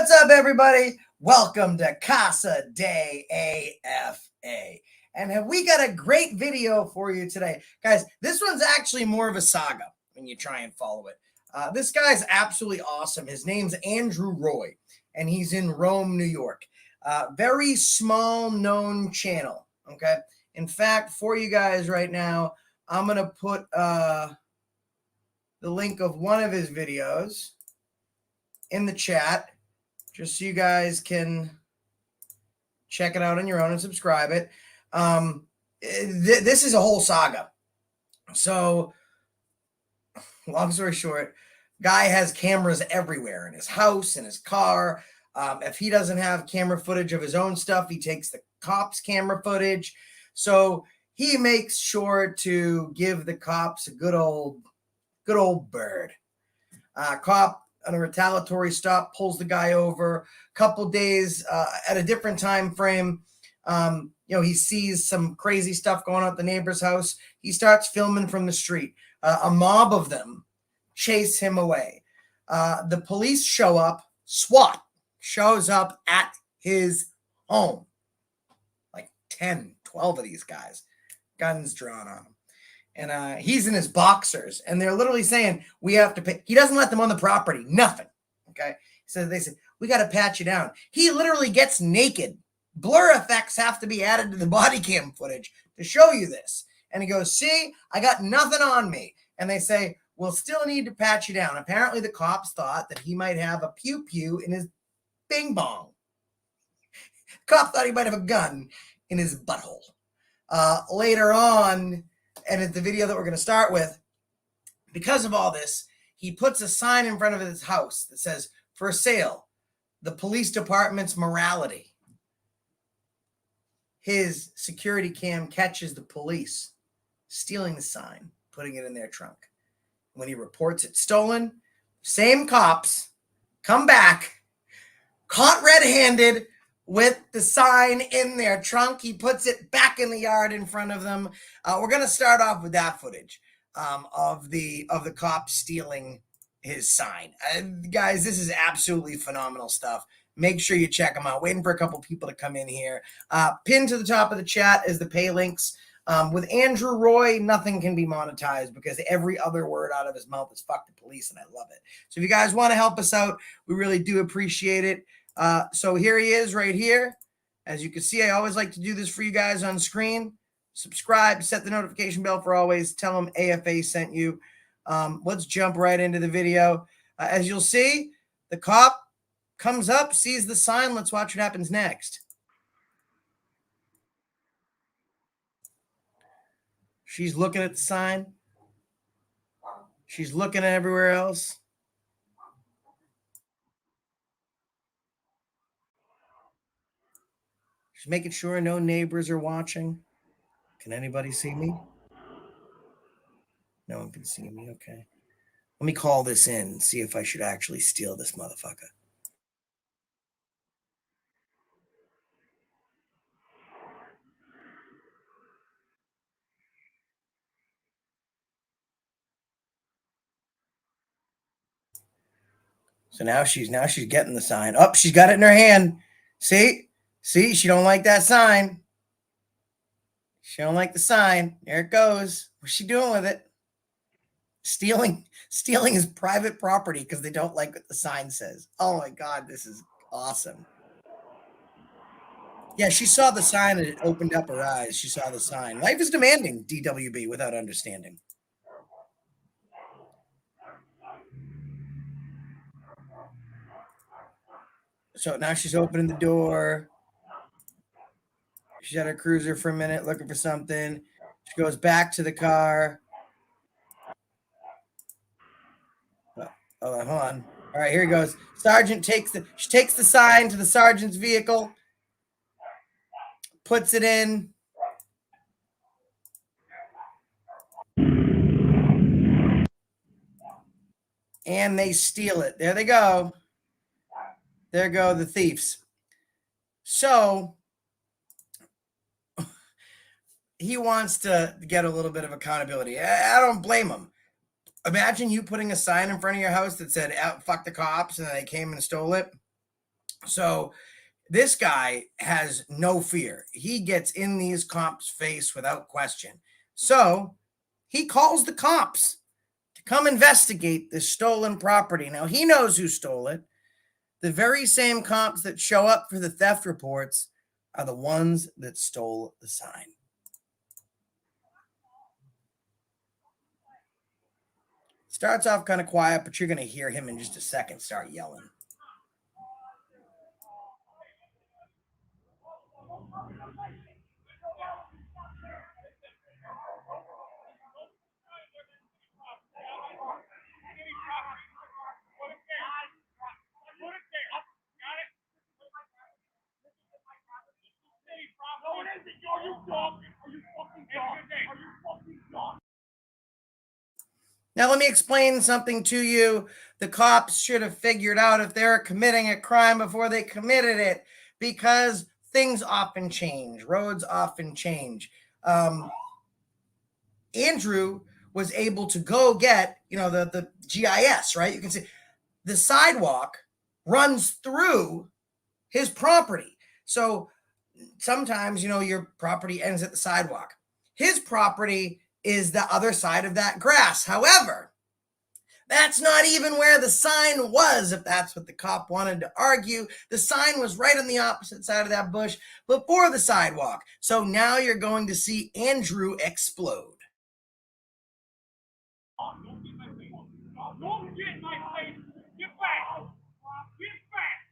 What's up, everybody? Welcome to Casa de AFA. And have we got a great video for you today. Guys, this one's actually more of a saga when you try and follow it. This guy's absolutely awesome. His name's Andrew Roy, and he's in Rome, New York. Very small known channel, okay? In fact, for you guys right now, I'm going to put the link of one of his videos in the chat, just so you guys can check it out on your own and subscribe it. This is a whole saga. So, long story short, guy has cameras everywhere in his house, in his car. If he doesn't have camera footage of his own stuff, he takes the cops' camera footage. So he makes sure to give the cops a good old bird. Cop on a retaliatory stop pulls the guy over. A couple days at a different time frame, he sees some crazy stuff going on at the neighbor's house. He starts filming from the street. A mob of them chase him away. The police show up. SWAT shows up at his home. Like 10, 12 of these guys, guns drawn on him. And he's in his boxers, and they're literally saying, we have to pay. He doesn't let them on the property, nothing. Okay. So they said, we got to pat you down. He literally gets naked. Blur effects have to be added to the body cam footage to show you this. And he goes, see, I got nothing on me. And they say, we'll still need to pat you down. Apparently the cops thought that he might have a pew-pew in his bing bong. Cop thought he might have a gun in his butthole. Later on, and it's the video that we're going to start with, because of all this, he puts a sign in front of his house that says, for sale, the police department's morality. His security cam catches the police stealing the sign, putting it in their trunk. When he reports it stolen, same cops come back, caught red-handed, with the sign in their trunk. He puts it back in the yard in front of them. We're going to start off with that footage of the cops stealing his sign. Guys, this is absolutely phenomenal stuff. Make sure you check them out. Waiting for a couple people to come in here. Pinned to the top of the chat is the pay links. With Andrew Roy, nothing can be monetized because every other word out of his mouth is fuck the police, and I love it. So if you guys want to help us out, we really do appreciate it. So here he is right here. As you can see, I always like to do this for you guys on screen. Subscribe, set the notification bell for always. Tell them AFA sent you. Let's jump right into the video. As you'll see, the cop comes up, sees the sign. Let's watch what happens next. She's looking at the sign. She's looking at everywhere else. She's making sure no neighbors are watching. Can anybody see me? No one can see me. Okay. Let me call this in and see if I should actually steal this motherfucker. So now she's getting the sign. Oh, she's got it in her hand. See, she don't like that sign. She don't like the sign. There it goes. What's she doing with it? Stealing his private property because they don't like what the sign says. Oh my God, this is awesome. Yeah, she saw the sign and it opened up her eyes. She saw the sign. Life is demanding, DWB, without understanding. So now she's opening the door. She's at her cruiser for a minute looking for something. She goes back to the car. Oh, hold on. All right, here he goes. Sergeant takes the sign to the sergeant's vehicle, puts it in. And they steal it. There they go. There go the thieves. So he wants to get a little bit of accountability. I don't blame him. Imagine you putting a sign in front of your house that said, fuck the cops, and they came and stole it. So this guy has no fear. He gets in these cops' face without question. So he calls the cops to come investigate this stolen property. Now, he knows who stole it. The very same cops that show up for the theft reports are the ones that stole the sign. Starts off kind of quiet, but you're going to hear him in just a second start yelling. Now, let me explain something to you. The cops should have figured out if they're committing a crime before they committed it, because things often change. Roads often change. Andrew was able to go get, the GIS, right? You can see the sidewalk runs through his property. So sometimes, your property ends at the sidewalk. His property is the other side of that grass. However, that's not even where the sign was, if that's what the cop wanted to argue. The sign was right on the opposite side of that bush before the sidewalk. So now you're going to see Andrew explode. Don't get in my face. Get back. Get back.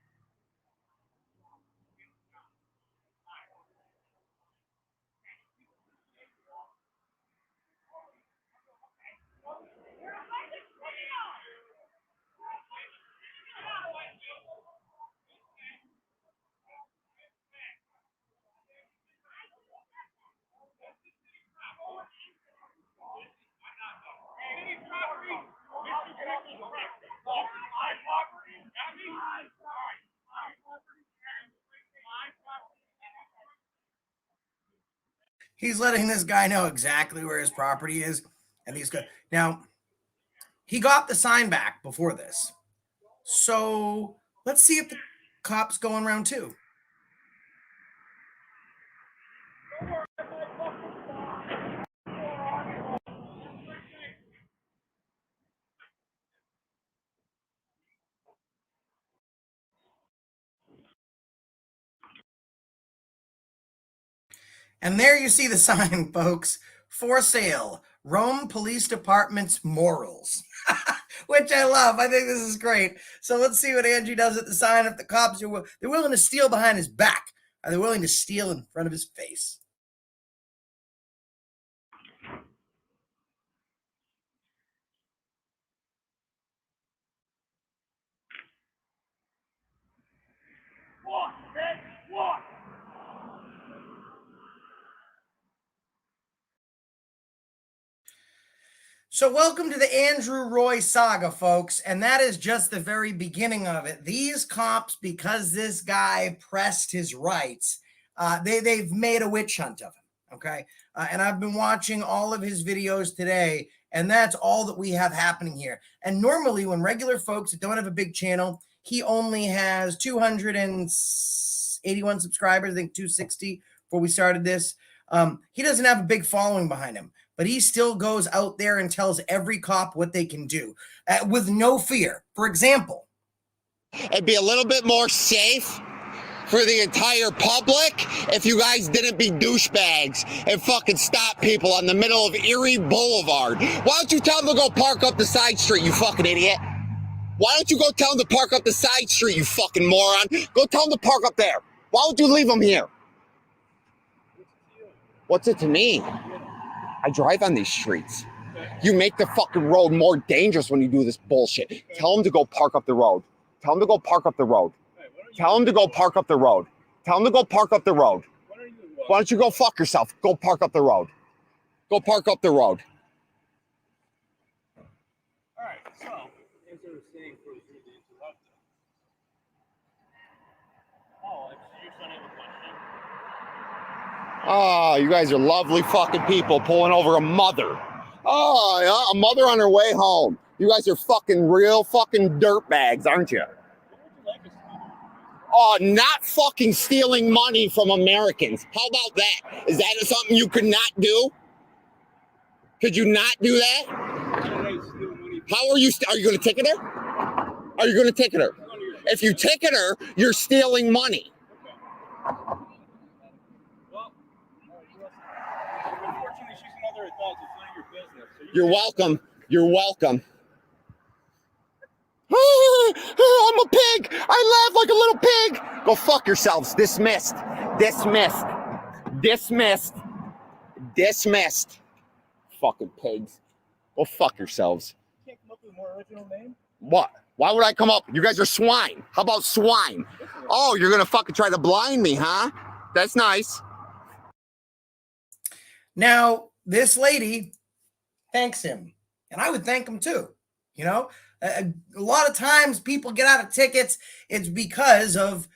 He's letting this guy know exactly where his property is, and he's good. Now, he got the sign back before this. So let's see if the cops go on round two. And there you see the sign, folks. For sale, Rome Police Department's morals. Which I love. I think this is great. So let's see what Andrew does at the sign. If the cops are they're willing to steal behind his back, are they willing to steal in front of his face? What? What? So welcome to the Andrew Roy saga, folks, and that is just the very beginning of it. These cops, because this guy pressed his rights, they've made a witch hunt of him, okay? And I've been watching all of his videos today, and that's all that we have happening here. And normally when regular folks that don't have a big channel, he only has 281 subscribers, I think 260 before we started this. He doesn't have a big following behind him, but he still goes out there and tells every cop what they can do with no fear. For example, it'd be a little bit more safe for the entire public if you guys didn't be douchebags and fucking stop people on the middle of Erie Boulevard. Why don't you tell them to go park up the side street, you fucking idiot? Why don't you go tell them to park up the side street, you fucking moron? Go tell them to park up there. Why would you leave them here? What's it to me? I drive on these streets. You make the fucking road more dangerous when you do this bullshit. Tell them to go park up the road. Tell them to go park up the road. Tell them to go park up the road. Tell them to go park up the road. Why don't you go fuck yourself? Go park up the road. Go park up the road. All right, so, as I was saying, for the interrupt. Oh, you still have a question? Oh, you guys are lovely fucking people pulling over a mother. Oh, yeah, a mother on her way home. You guys are fucking real fucking dirtbags, aren't you? not fucking stealing money from Americans. How about that? Is that something you could not do? Could you not do that? How are you going to ticket her? Are you going to ticket her? If you ticket her, you're stealing money. Well, unfortunately, she's another adult. It's none of your business. So You're welcome. You're welcome. I'm a pig. I laugh like a little pig. Go fuck yourselves. Dismissed. Dismissed. Dismissed. Dismissed. Fucking pigs. Go fuck yourselves. can't come up with a more original name? What? Why would I come up? You guys are swine. How about swine? Oh, you're gonna fucking try to blind me, huh? That's nice. Now, this lady thanks him, and I would thank him too. You know, a lot of times people get out of tickets, it's because of,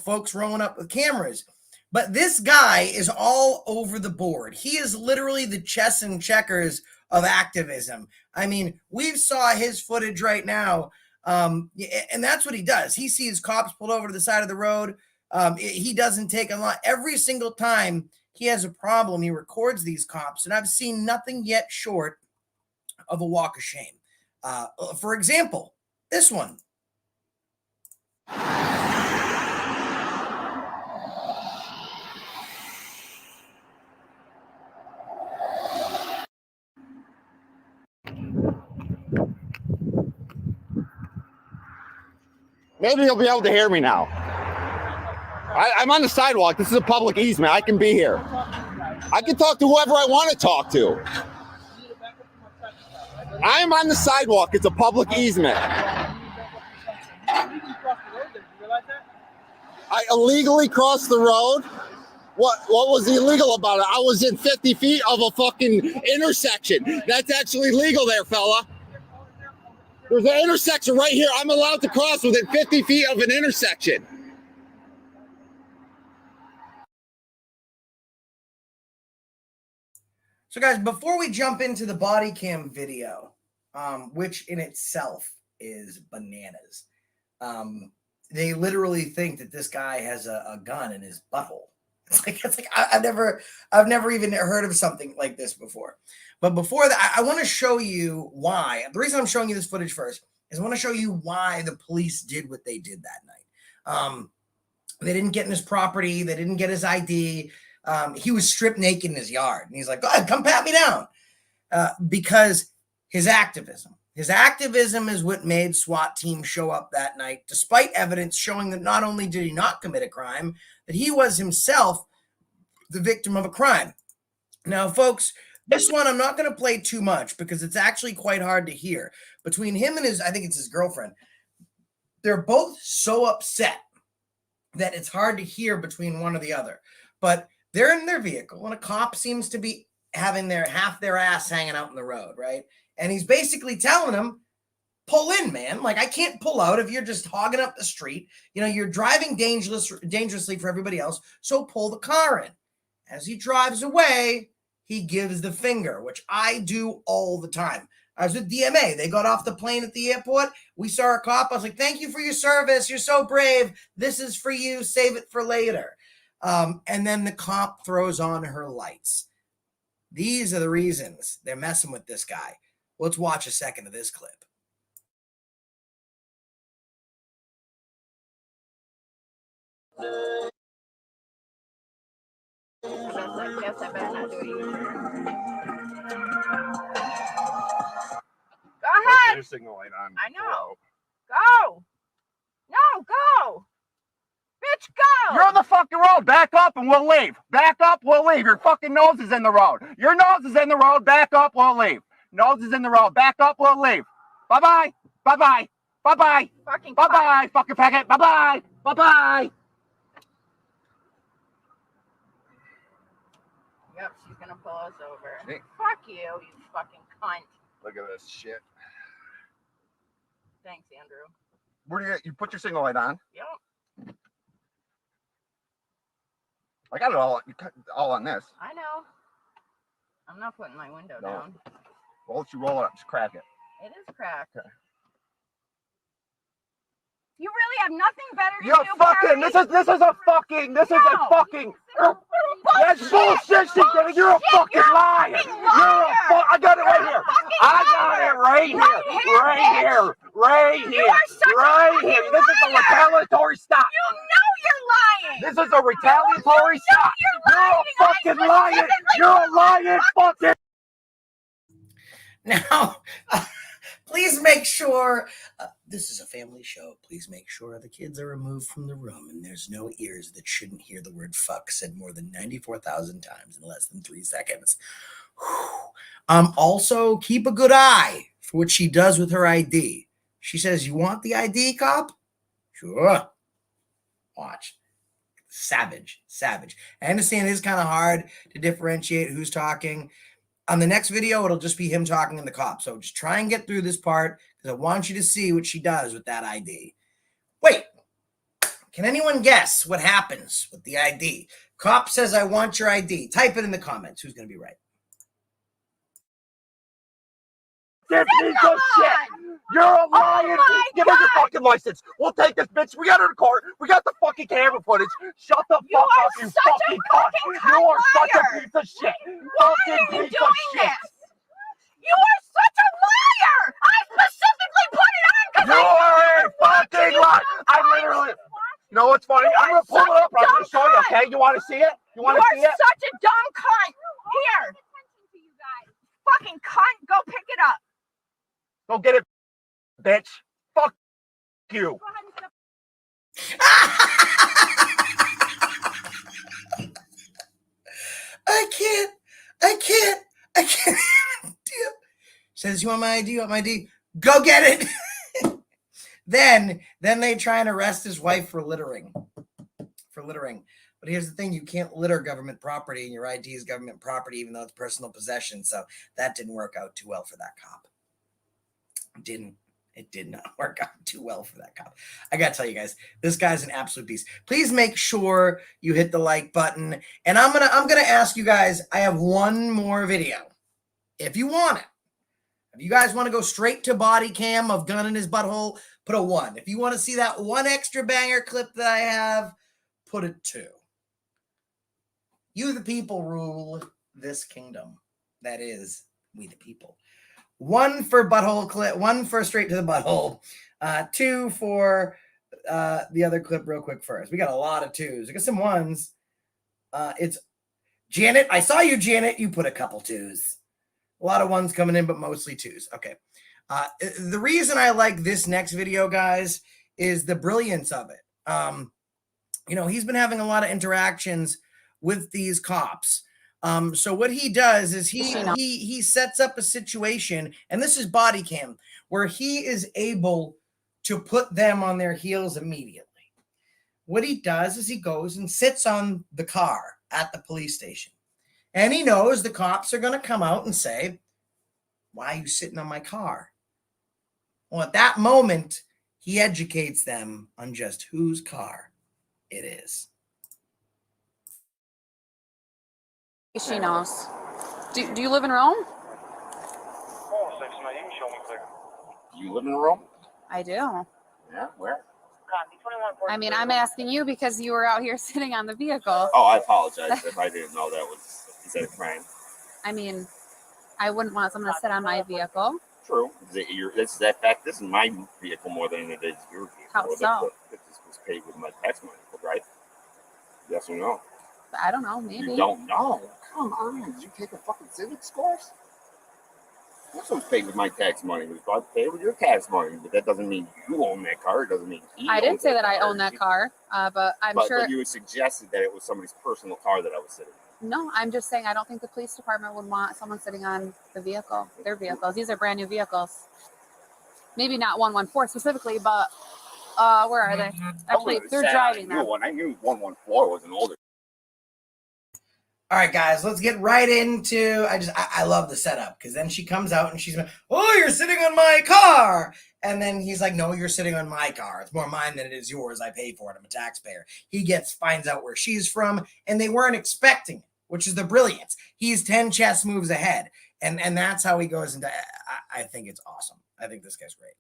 folks rolling up with cameras. But this guy is all over the board. He is literally the chess and checkers of activism. I mean, we saw his footage right now, and that's what he does. He sees cops pulled over to the side of the road. He doesn't take a lot. Every single time he has a problem, he records these cops, and I've seen nothing yet short of a walk of shame. For example, this one. Maybe you'll be able to hear me now. I'm on the sidewalk. This is a public easement. I can be here. I can talk to whoever I want to talk to. I'm on the sidewalk. It's a public easement. I illegally crossed the road. What was illegal about it? I was in 50 feet of a fucking intersection. That's actually legal there, fella. There's an intersection right here. I'm allowed to cross within 50 feet of an intersection. So guys, before we jump into the body cam video, which in itself is bananas, they literally think that this guy has a gun in his butthole. It's like I've never even heard of something like this before. But before that, I want to show you why. The reason I'm showing you this footage first is I want to show you why the police did what they did that night. They didn't get in his property. They didn't get his ID. He was stripped naked in his yard. And he's like, go ahead, come pat me down. Because his activism is what made SWAT team show up that night, despite evidence showing that not only did he not commit a crime, that he was himself the victim of a crime. Now, folks, this one I'm not going to play too much because it's actually quite hard to hear. Between him and I think it's his girlfriend, they're both so upset that it's hard to hear between one or the other. But they're in their vehicle, and a cop seems to be having half their ass hanging out in the road, right? And he's basically telling them, pull in, man. Like, I can't pull out if you're just hogging up the street. You're driving dangerously for everybody else, so pull the car in. As he drives away, he gives the finger, which I do all the time. I was with DMA. They got off the plane at the airport. We saw a cop. I was like, thank you for your service. You're so brave. This is for you. Save it for later. And then the cop throws on her lights. These are the reasons they're messing with this guy. Let's watch a second of this clip. Yes, I better not do it. Go ahead. Your signal light on. I know. Go. No, go. Bitch, go. You're on the fucking road. Back up and we'll leave. Back up, we'll leave. Your fucking nose is in the road. Your nose is in the road. Back up, we'll leave. Nose is in the road. Back up, we'll leave. Bye-bye. Bye-bye. Bye-bye. Fucking Bye-bye, fucking faggot. Bye-bye. Bye-bye. Yep, she's gonna pull us over. Hey. Fuck you, you fucking cunt. Look at this shit. Thanks, Andrew. Where do you put your signal light on? Yep, I got it all on this. I know. I'm not putting my window No. down. Well, let you roll it up. Just crack it. It is cracked. Okay. You really have nothing better to You're do, fucking, Perry? this is a fucking, that's bullshit she's getting. You're a fucking liar. I got it right here. I got it right here. Right here. This is a retaliatory stop. You know you're lying. This is a retaliatory stop. You're a fucking liar. You're a lying fucking. Now, please make sure, this is a family show. Please make sure the kids are removed from the room and there's no ears that shouldn't hear the word fuck said more than 94,000 times in less than 3 seconds. Also, keep a good eye for what she does with her ID. She says, "You want the ID, cop?" Sure. Watch. Savage. I understand it's kind of hard to differentiate who's talking. On the next video, it'll just be him talking and the cop. So just try and get through this part because I want you to see what she does with that ID. Wait, can anyone guess what happens with the ID? Cop says, "I want your ID." Type it in the comments. Who's going to be right? Piece of shit. You're a liar. Give us your fucking license. We'll take this bitch. We got her in court. We got the fucking camera footage. Shut the fuck up, you fucking cunt. You are such a piece of shit. Why are you doing this? You are such a liar. I specifically put it on because You are a fucking liar. I literally. You know what's funny? I'm gonna pull it up. I'm gonna show you. Okay? You want to see it? You want to see it? such a dumb cunt. Here. Fucking cunt. Go pick it up. Go get it, bitch. Fuck you. I can't. Says, "You want my ID? You want my ID? Go get it." Then they try and arrest his wife for littering. But here's the thing, you can't litter government property, and your ID is government property, even though it's personal possession. So that didn't work out too well for that cop. It did not work out too well for that cop. I gotta tell you guys, this guy's an absolute beast. Please make sure you hit the like button. And I'm gonna ask you guys, I have one more video. If you want it, if you guys want to go straight to body cam of gun in his butthole, put a 1. If you want to see that one extra banger clip that I have, put a 2. You the people rule this kingdom. That is, we the people. 1 for butthole clip, 1 for straight to the butthole, 2 for the other clip real quick first. We got a lot of 2s. We got some 1s. It's Janet. I saw you, Janet. You put a couple 2s. A lot of 1s coming in, but mostly 2s. Okay. The reason I like this next video, guys, is the brilliance of it. He's been having a lot of interactions with these cops. So what he does is he sets up a situation, and this is body cam, where he is able to put them on their heels immediately. What he does is he goes and sits on the car at the police station. And he knows the cops are going to come out and say, "Why are you sitting on my car?" Well, at that moment, he educates them on just whose car it is. She knows. Do you live in Rome? Do you live in Rome? I do. Yeah, where? I mean, I'm asking you because you were out here sitting on the vehicle. Oh, I apologize if I didn't know that was. Is that a crime? I mean, I wouldn't want someone to sit on my vehicle. True. This is my vehicle more than it is your vehicle. How so? This was paid with my tax money, right? Yes or no? I don't know. Maybe. You don't know? Come on. Did you take a fucking civics course? This was paid with my tax money. It was probably paid with your tax money, but that doesn't mean you own that car. It doesn't mean he I didn't say that I car. own that car, but I'm sure. But you suggested that it was somebody's personal car that I was sitting in. No, I'm just saying I don't think the police department would want someone sitting on the vehicle, their vehicles. These are brand new vehicles. Maybe not 114 specifically, but where are they? Actually, they're driving them. I knew 114 was an older. All right, guys, let's get right into. I love the setup because then she comes out and she's like, "Oh, you're sitting on my car," and then he's like, "No, you're sitting on my car. It's more mine than it is yours. I pay for it. I'm a taxpayer." He finds out where she's from, and they weren't expecting it, which is the brilliance. He's 10 chess moves ahead, and that's how he goes into. I think it's awesome. I think this guy's great.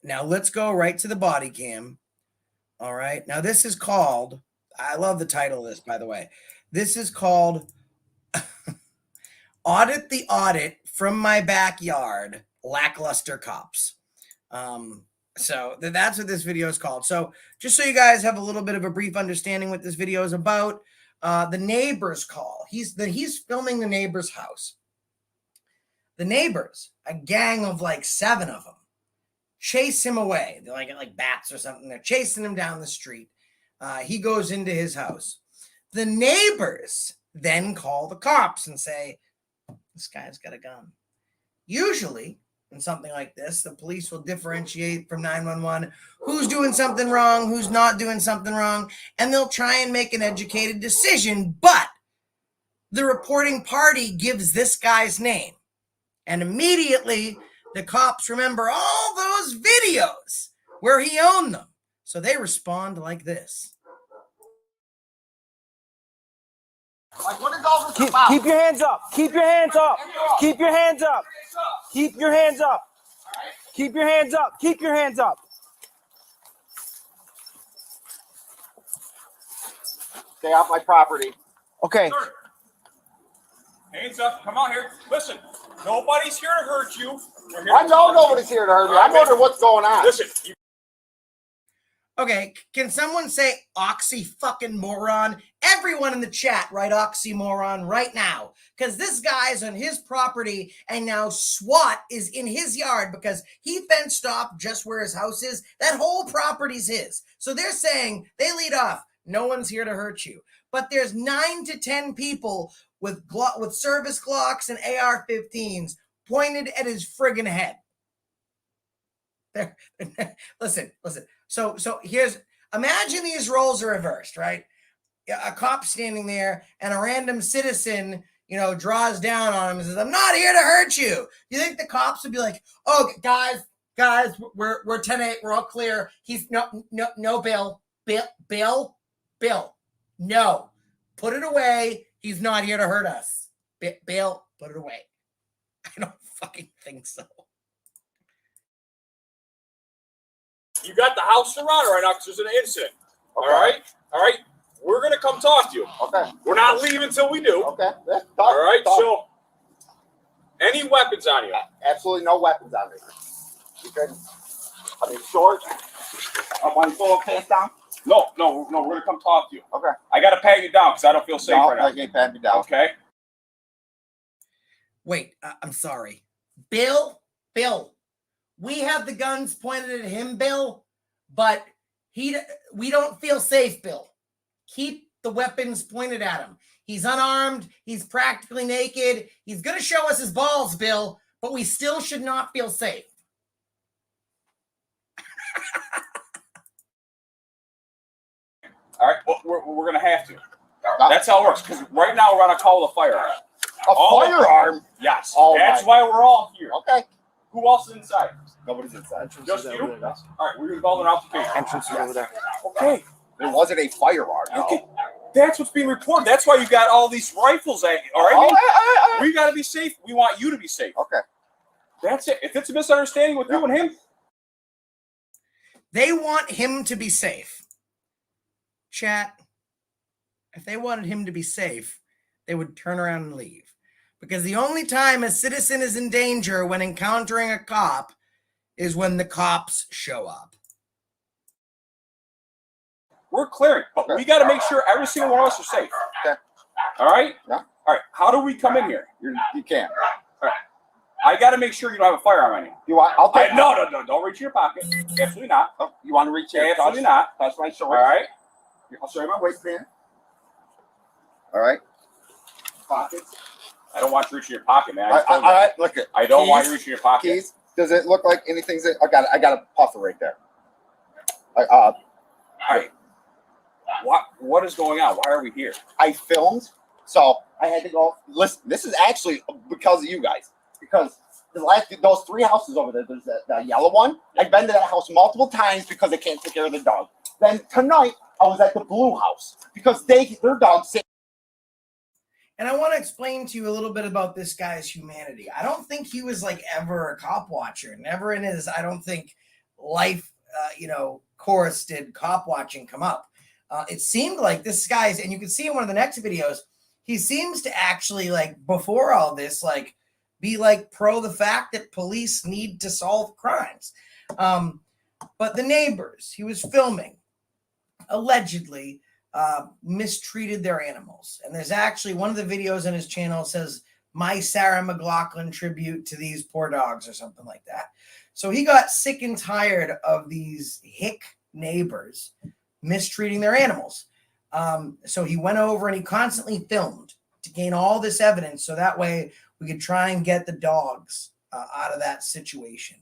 Now let's go right to the body cam. All right. Now this is called, I love the title of this, by the way. This is called Audit the Audit from My Backyard, Lackluster Cops. So that's what this video is called. So just so you guys have a little bit of a brief understanding what this video is about, the neighbor's call. He's filming the neighbor's house. The neighbors, a gang of like 7 of them, chase him away. They're like bats or something. They're chasing him down the street. He goes into his house. The neighbors then call the cops and say, this guy's got a gun. Usually, in something like this, the police will differentiate from 911 who's doing something wrong, who's not doing something wrong, and they'll try and make an educated decision. But the reporting party gives this guy's name. And immediately, the cops remember all those videos where he owned them. So they respond like this. Like, what is all this about? Keep your hands up. Keep your hands up. Keep your hands up. Keep your hands up. Keep your hands up. Keep your hands up. Stay off my property. Okay. Sir, hands up. Come out here. Listen, nobody's here to hurt you. We're here I to know talk. nobody's here to hurt me. I'm wondering what's going on. Listen, you Okay, can someone say oxy fucking moron? Everyone in the chat write oxymoron right now. Because this guy's on his property and now SWAT is in his yard because he fenced off just where his house is. That whole property's his. So they're saying, they lead off, no one's here to hurt you. But there's 9 to 10 people with service Glocks and AR-15s pointed at his friggin' head. Listen. So here's, imagine these roles are reversed, right? A cop standing there and a random citizen, draws down on him and says, I'm not here to hurt you. You think the cops would be like, oh, guys, we're 10-8, we're all clear. He's no, Bill, no, put it away. He's not here to hurt us. Bill, put it away. I don't fucking think so. you got the house surrounded right now because there's an incident. Okay. All right. We're gonna come talk to you. Okay. We're not leaving until we do. Okay. Yeah, All right. So, any weapons on you? absolutely no weapons on me. Okay. I mean, short. I want to pull pants down. No. We're gonna come talk to you. Okay. I gotta pat you down because I don't feel safe No, right now. I can't pat me down. Okay. Wait, I'm sorry. Bill, we have the guns pointed at him, Bill, but we don't feel safe, Bill. Keep the weapons pointed at him. He's unarmed. He's practically naked. He's going to show us his balls, Bill, but we still should not feel safe. All right. Well, we're gonna have to. That's how it works. Because right now we're gonna call the firearm. A firearm? Yes. Oh, That's my. why we're all here. Okay. Who else is inside? Nobody's inside. Just you? All right. We're gonna call an altercation. Entrance is over there. Okay. There wasn't a firearm. No. Okay. That's what's being reported. That's why you got all these rifles at you. All right. Oh, all right. We got to be safe. We want you to be safe. Okay. That's it. If it's a misunderstanding with you and him, They want him to be safe. Chat, if they wanted him to be safe, they would turn around and leave. Because the only time a citizen is in danger when encountering a cop is when the cops show up. we're clearing. But Okay. we got to make sure every single one of us are safe. Okay. All right? Yeah. All right. How do we come in here? You can't. I got to make sure you don't have a firearm on you. You want? I'll take. No. Don't reach in your pocket. Absolutely not. Oh, you want to reach in? Absolutely not. Touch my All shorts. right. I'll show you my waistband. All right. Pockets. I don't want you reaching your pocket, man. All right. Look at I don't want keys. you reaching your pocket. Keys. Does it look like anything's? I got a puffer right there. All right. What is going on? Why are we here? I filmed, so I had to go. Listen, this is actually because of you guys. Because those 3 houses over there, there's the yellow one. I've been to that house multiple times because they can't take care of the dog. Then tonight I was at the blue house because their dog's sick. And I want to explain to you a little bit about this guy's humanity. I don't think he was like ever a cop watcher. Never in his, I don't think, life, course did cop watching come up. It seemed like this guy's, and you can see in one of the next videos, he seems to actually, like, before all this, like, be like pro the fact that police need to solve crimes. But the neighbors he was filming allegedly mistreated their animals. And there's actually one of the videos on his channel says, "My Sarah McLachlan tribute to these poor dogs," or something like that. So he got sick and tired of these hick neighbors mistreating their animals. So he went over and he constantly filmed to gain all this evidence, so that way we could try and get the dogs out of that situation.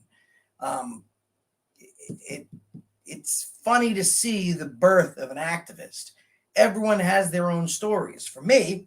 It's funny to see the birth of an activist. Everyone has their own stories. For me,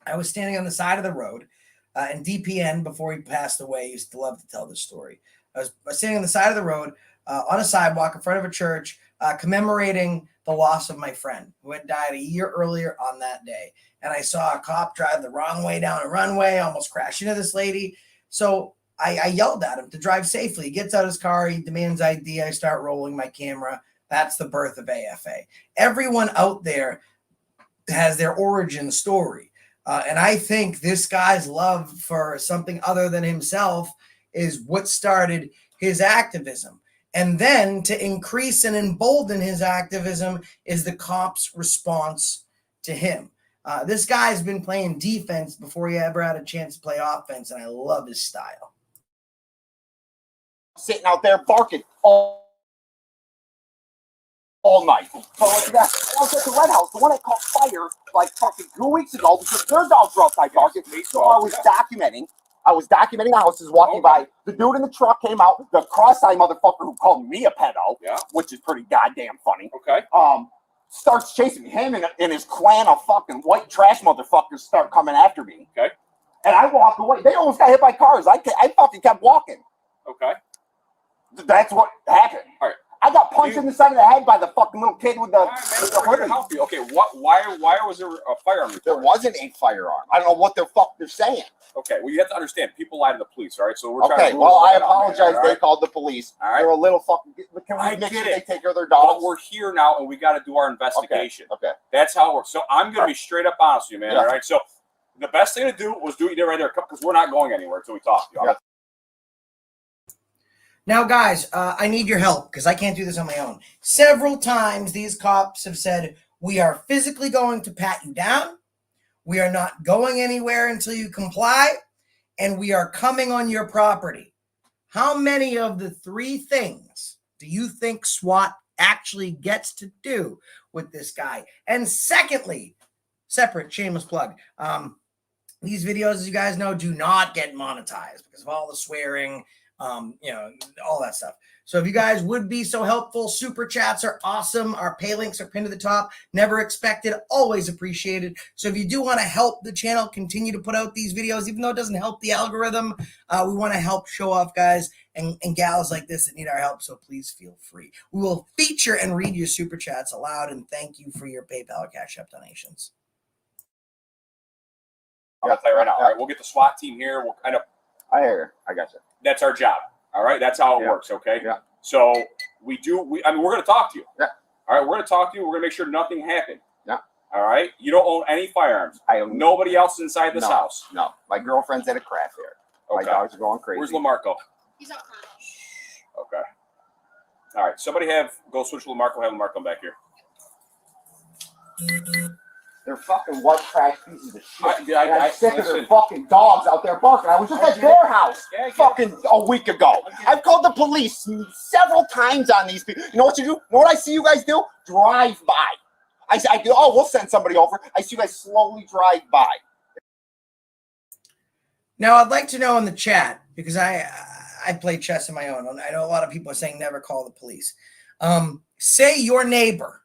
I was standing on the side of the road, and DPN, before he passed away, used to love to tell this story. I was standing on the side of the road on a sidewalk in front of a church, commemorating the loss of my friend who had died a year earlier on that day. And I saw a cop drive the wrong way down a runway, almost crash into this lady. So I yelled at him to drive safely. He gets out of his car. He demands ID. I start rolling my camera. That's the birth of AFA. Everyone out there has their origin story. And I think this guy's love for something other than himself is what started his activism. And then to increase and embolden his activism is the cops' response to him. This guy's been playing defense before he ever had a chance to play offense, and I love his style. Sitting out there barking all night. So like that, I was at the Red House, the one that caught fire like fucking 2 weeks ago because their dogs were outside barking. So I was documenting the houses walking by. The dude in the truck came out, the cross-eyed motherfucker who called me a pedo, which is pretty goddamn funny. Starts chasing me. Him and his clan of fucking white trash motherfuckers start coming after me. And I walk away. They almost got hit by cars. I fucking kept walking. That's what happened. All right. I got punched in the side of the head by the fucking little kid with the hoodie. Okay, why was there a firearm? There wasn't a firearm. I don't know what the fuck they're saying. Okay, well, you have to understand, people lie to the police, all right? So we're trying to... Okay, well, I apologize. They called the police. All right. They're a little fucking... Can we make sure they take care of their dogs? But we're here now, and we got to do our investigation. Okay. That's how it works. So I'm going to be straight up honest with you, man, all right? So the best thing to do was do what you did right there, because we're not going anywhere until we talk to you. Now, guys, I need your help because I can't do this on my own. Several times these cops have said, "We are physically going to pat you down. We are not going anywhere until you comply. And we are coming on your property." How many of the three things do you think SWAT actually gets to do with this guy? And secondly, separate shameless plug. These videos, as you guys know, do not get monetized because of all the swearing, all that stuff. So if you guys would be so helpful, super chats are awesome. Our pay links are pinned to the top. Never expected, always appreciated. So if you do want to help the channel continue to put out these videos, even though it doesn't help the algorithm, we want to help show off guys and gals like this that need our help. So please feel free. We will feature and read your super chats aloud, and thank you for your PayPal or Cash App donations. I'll tell you right now. All right, we'll get the SWAT team here. We'll kind of... I hear you. I got you. That's our job. All right, that's how it works, okay? So we're going to talk to you. All right, we're going to talk to you. We're going to make sure nothing happened. All right? You don't own any firearms. I own nobody else inside this house. No. My girlfriend's at a craft fair. My dogs are going crazy. Where's Lamarco? He's out front. Okay. All right, somebody go switch with Lamarco. Have Lamarco back here. They're fucking white trash pieces of shit. I'm sick of their fucking dogs out there barking. I was just at their house fucking a week ago. I've called the police several times on these people. You know what you do? You know what I see you guys do? Drive by. I go, oh, we'll send somebody over. I see you guys slowly drive by. Now, I'd like to know in the chat, because I play chess on my own. I know a lot of people are saying never call the police. Say your neighbor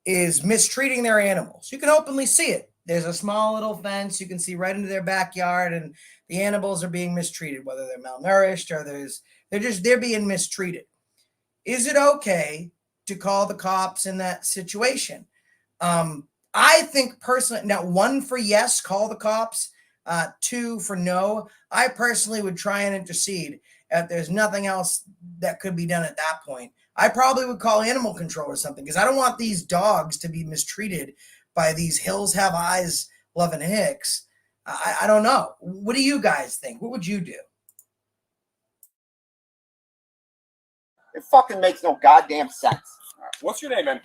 is mistreating their animals. You can openly see it. There's a small little fence. You can see right into their backyard, and the animals are being mistreated, whether they're malnourished or they're being mistreated. Is it okay to call the cops in that situation? I think personally, now 1 for yes, call the cops, 2 for no. I personally would try and intercede if there's nothing else that could be done at that point, I probably would call animal control or something, because I don't want these dogs to be mistreated by these Hills Have Eyes loving hicks. I don't know. What do you guys think? What would you do? It fucking makes no goddamn sense. Right. What's your name, man?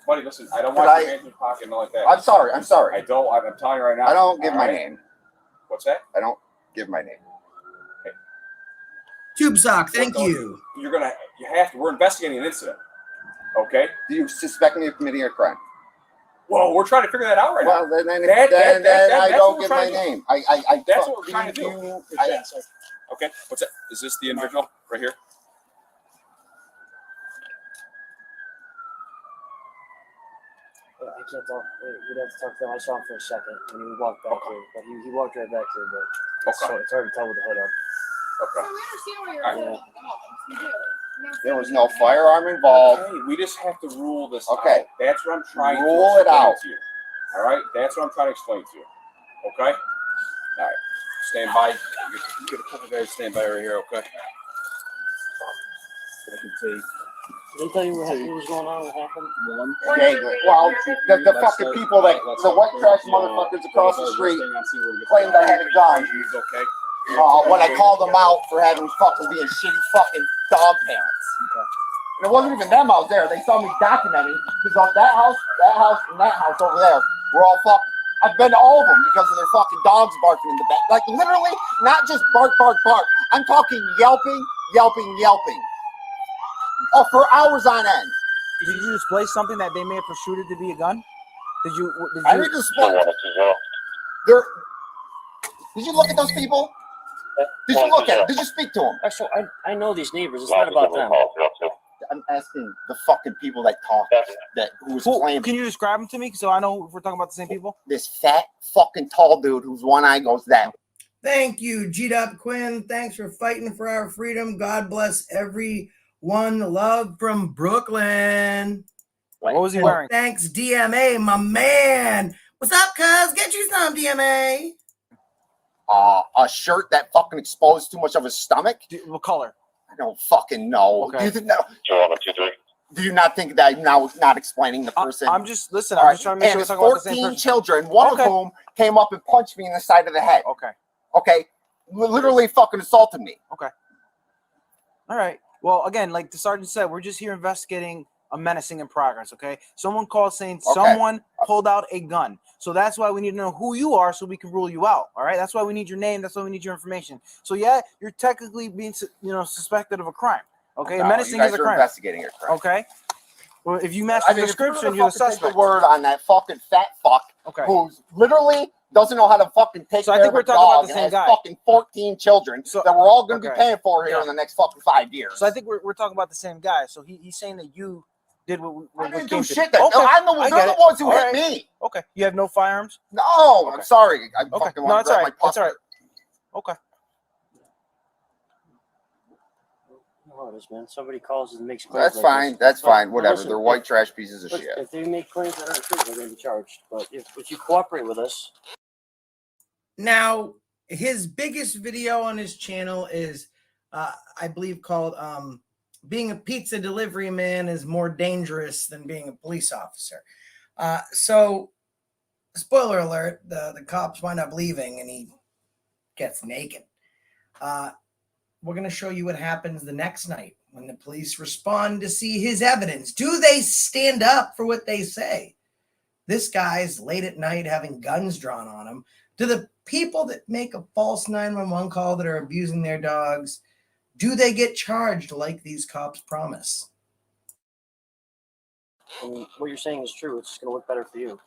Buddy, listen, I don't want your hands in your pocket and like that. I'm sorry. I'm sorry. I'm telling you right now. I don't give my name. What's that? I don't give my name. Okay. Tube Sock, thank you. You have to. We're investigating an incident. Okay? Do you suspect me of committing a crime? Well, we're trying to figure that out right now. Then I don't give my name. That's what we're trying to do. Okay, what's that? Is this the individual right here? I can't talk. We'd have to talk to him. I saw him for a second when he walked back here, but he walked right back here. But it's hard to tell with the hood up. Okay. There was no firearm involved. Okay, we just have to rule this Okay. out. That's what I'm trying to rule it out. to you. All right? That's what I'm trying to explain to you. Okay? All right. Stand by. You get a couple guys stand by right here, okay? I can see. Did they tell you what was going on? What happened? Well, the fucking people that, the white trash motherfuckers across the street claimed I had a gun. Okay. When I called them out for having fucking being shitty fucking dog parents. Okay. And it wasn't even them out there. They saw me documenting because on that house, and that house over there, we're all fucking. I've been to all of them because of their fucking dogs barking in the back. Like literally, not just bark, bark, bark. I'm talking yelping, yelping, yelping. Oh, for hours on end. Did you display something that they may have pursued to be a gun? Did you? I didn't display. Did you look at those people? Did you look at them? Did you speak to them? Actually, I know these neighbors. It's not about them. I'm asking the fucking people that talk, who was claiming. Can you describe them to me so I know if we're talking about the same people? This fat fucking tall dude whose one eye goes down. Thank you, G-Dub Quinn. Thanks for fighting for our freedom. God bless everyone. Love from Brooklyn. What was he wearing? Thanks, DMA, my man. What's up, cuz? Get you some, DMA. A shirt that fucking exposed too much of his stomach. What color? I don't fucking know. Okay. Do you not think that now is not explaining the person? I'm just listen. I'm just trying to make sure we're talking about the same person. 14 children, one of whom came up and punched me in the side of the head. Okay. Literally fucking assaulted me. Okay. All right. Well, again, like the sergeant said, we're just here investigating a menacing in progress. Okay. Someone called saying someone pulled out a gun. So that's why we need to know who you are so we can rule you out. All right. That's why we need your name. That's why we need your information. So yeah, you're technically being, suspected of a crime. Okay. No, menacing you guys is a are crime. Investigating a crime. Okay. Well, if you match the description, you're the suspect. Take the word on that fucking fat fuck. Okay. Who's literally doesn't know how to fucking take care of a dog and has fucking 14 children that we're all going to be paying for here in the next fucking 5 years. So I think we're talking about the same guy. So he's saying that you did what I didn't do came shit. to. No, I'm the one. They're the ones who hit me. Okay. You have no firearms? No, I'm sorry. I fucking want to grab my That's all puffer. right. Okay. Oh, this man. Somebody calls and makes claims. That's like fine. this. That's fine. Whatever. Listen, They're white trash pieces of look, shit. If they make claims that aren't true, they're going to be charged. But if you cooperate with us. Now, his biggest video on his channel is, I believe, called Being a Pizza Delivery Man is More Dangerous Than Being a Police Officer. So, spoiler alert, the cops wind up leaving and he gets naked. We're going to show you what happens the next night when the police respond to see his evidence. Do they stand up for what they say? This guy's late at night having guns drawn on him. Do the people that make a false 911 call that are abusing their dogs, do they get charged like these cops promise? And what you're saying is true. It's just going to look better for you.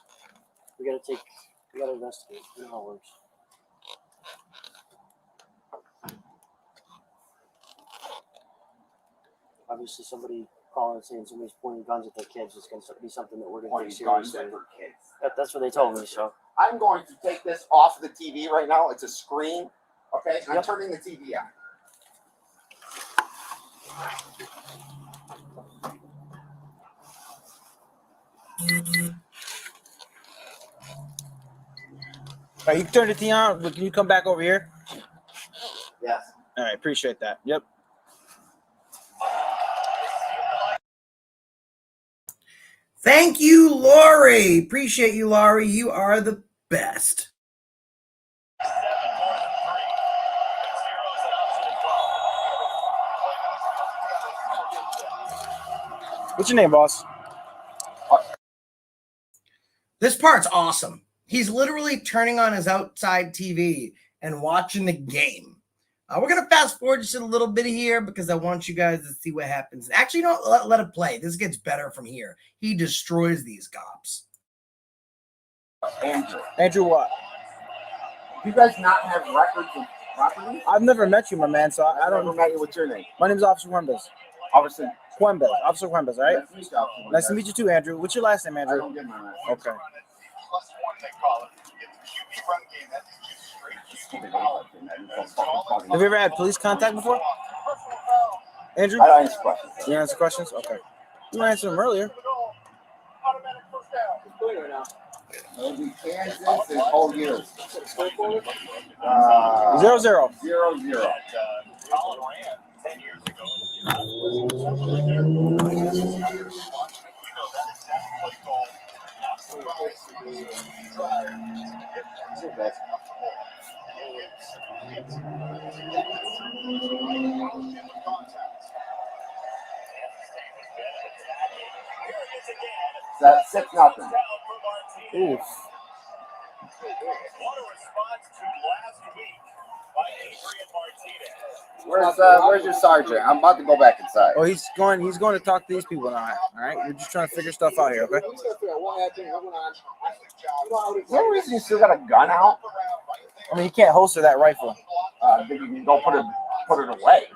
We got to investigate. You know how it works. Obviously, somebody calling and saying somebody's pointing guns at their kids is going to be something that we're going to take seriously. That's what they told me. So I'm going to take this off the TV right now. It's a screen. Okay, and I'm turning the TV on. All right, you can turn the TV on, but can you come back over here? right, appreciate that. Yep. Thank you, Lori. Appreciate you, Lori. You are the best. What's your name, boss? This part's awesome. He's literally turning on his outside TV and watching the game. We're going to fast forward just a little bit here because I want you guys to see what happens. Actually, don't let it play. This gets better from here. He destroys these cops. Andrew what? You guys not have records of property? I've never met you, my man, so I don't know. Never met you. What's your name? My name's Officer Quembes. Officer Quembes. Officer Quembes, all right? Officer. Nice to meet you too, Andrew. What's your last name, I Andrew? don't get my last Okay. Have you ever had police contact before? Andrew? I don't answer questions. You answer questions? Okay. You answered them earlier. Kansas is whole years. 0-0. 0-0. That's 6-0. Oof. Where's your sergeant? I'm about to go back inside. Oh, he's going to talk to these people now. All right, we're just trying to figure stuff out here, okay? Is there a reason you still got a gun out? I mean, you can't holster that rifle. Then you can go put it away.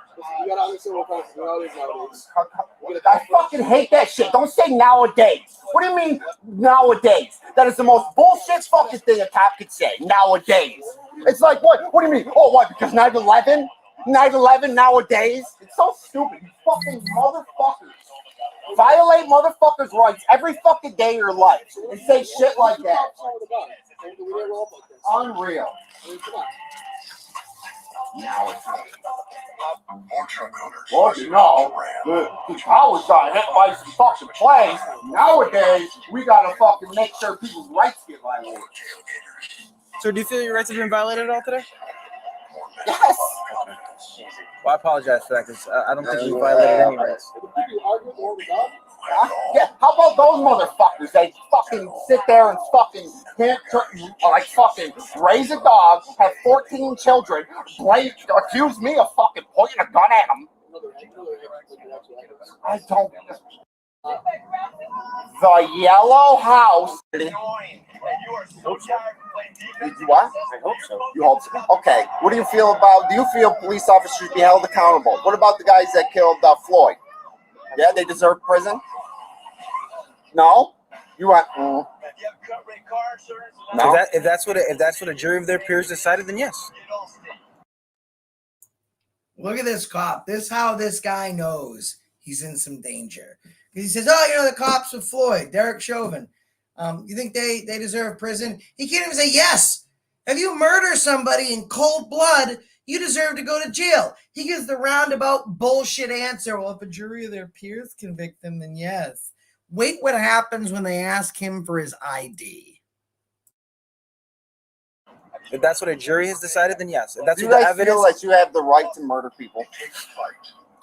I fucking hate that shit. Don't say nowadays. What do you mean nowadays? That is the most bullshit fucking thing a cop could say. Nowadays. It's like what? What do you mean? Oh, what? Because 9/11? 9/11 nowadays? It's so stupid. You fucking motherfuckers. Violate motherfuckers' rights every fucking day of your life and say shit like that. Unreal. Now it's well, you know, I was got hit by some fucking planes. Nowadays, we gotta fucking make sure people's rights get violated. So, do you feel your rights have been violated at all today? Yes. Well, I apologize for that because I don't think you violated any rights. Yeah, how about those motherfuckers? They fucking sit there and fucking like fucking raise a dog, have 14 children, accuse me of fucking pointing a gun at them. I don't. The Yellow House. What? I hope so. You hope so. Okay. What do you feel about? Do you feel police officers should be held accountable? What about the guys that killed Floyd? Yeah, they deserve prison. No, you went. No. If that's what a jury of their peers decided, then yes. Look at this cop. This is how this guy knows he's in some danger. He says, "Oh, the cops with Floyd, Derek Chauvin. You think they deserve prison?" He can't even say yes. If you murder somebody in cold blood, you deserve to go to jail. He gives the roundabout bullshit answer. Well, if a jury of their peers convict them, then yes. Wait what happens when they ask him for his ID. If that's what a jury has decided, then yes. If that's Do what you the guys evidence. feel like you have the right to murder people?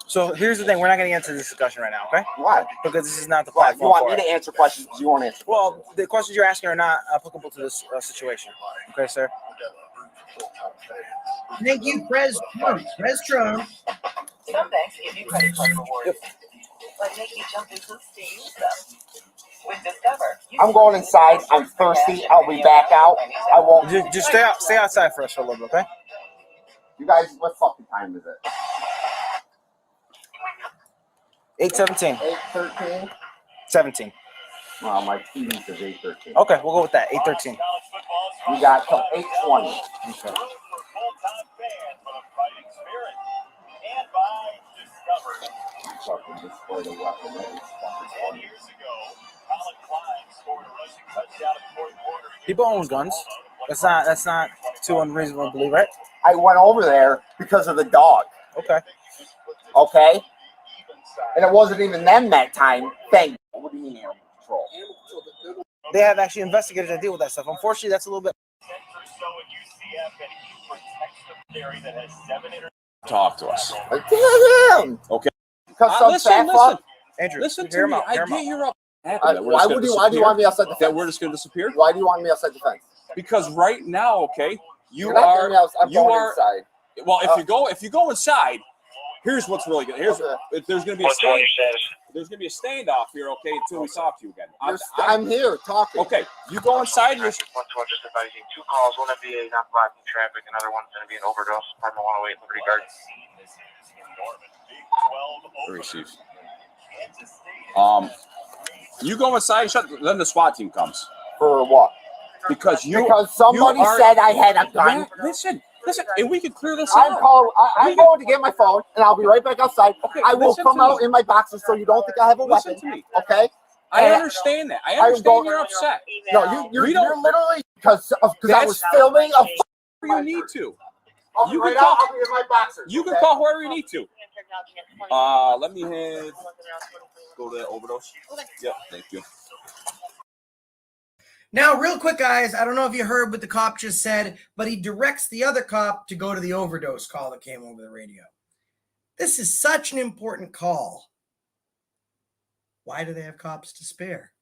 So here's the thing: we're not going to answer this discussion right now, okay? Why? Because this is not the Why? platform. You want for me it. to answer questions because you won't answer. Well, the questions you're asking are not applicable to this situation. Okay, sir? Thank you, Prez Trump. Some banks give you credit card rewards, like make you jump into the steam stuff. With Discover, I'm going inside. I'm thirsty. I'll be back out. I won't. Just stay outside for us for a little bit, okay? You guys, what fucking time is it? 8:17. 8:13. 17. Well, my TV says 8:13. Okay, we'll go with that. 8:13. We got till 8:20. Okay. Fucking display the weapon. That is fucking funny. People own guns. That's not too unreasonable to believe, right? I went over there because of the dog. Okay. Okay. And it wasn't even them that time. Thank you. What do you mean animal control? They have actually investigators that deal with that stuff. Unfortunately, that's a little bit. Talk to us. Damn. Okay. Because Listen. Andrew, Listen hear to him me. out, hear I him get out. you're up. Why do you want me outside the fence? That we're just going to disappear? Why do you want me outside the fence? Because right now, okay, I'm going inside. Well, if you go inside, here's what's really good. There's going to be a standoff here, okay, until we talk to you again. I'm here talking. Okay, you go inside. Just advising 2 calls. One of VA not blocking traffic. Another one's going to be an overdose. Apartment 108, Liberty Gardens. Receive. You go inside. Then the SWAT team comes. For what? Because somebody said I had a gun. Listen, and we can clear this I'm up. going to get my phone, and I'll be right back outside. Okay, I will come out in my boxes so you don't think I have a weapon. Listen to me. Okay? I understand that. I understand you're upset. No, you're literally because I was filming a. You need to. I'll be in my boxers. You can call whoever you need to. Let me go to that overdose. Yep, thank you. Now, real quick, guys, I don't know if you heard what the cop just said, but he directs the other cop to go to the overdose call that came over the radio. This is such an important call. Why do they have cops to spare?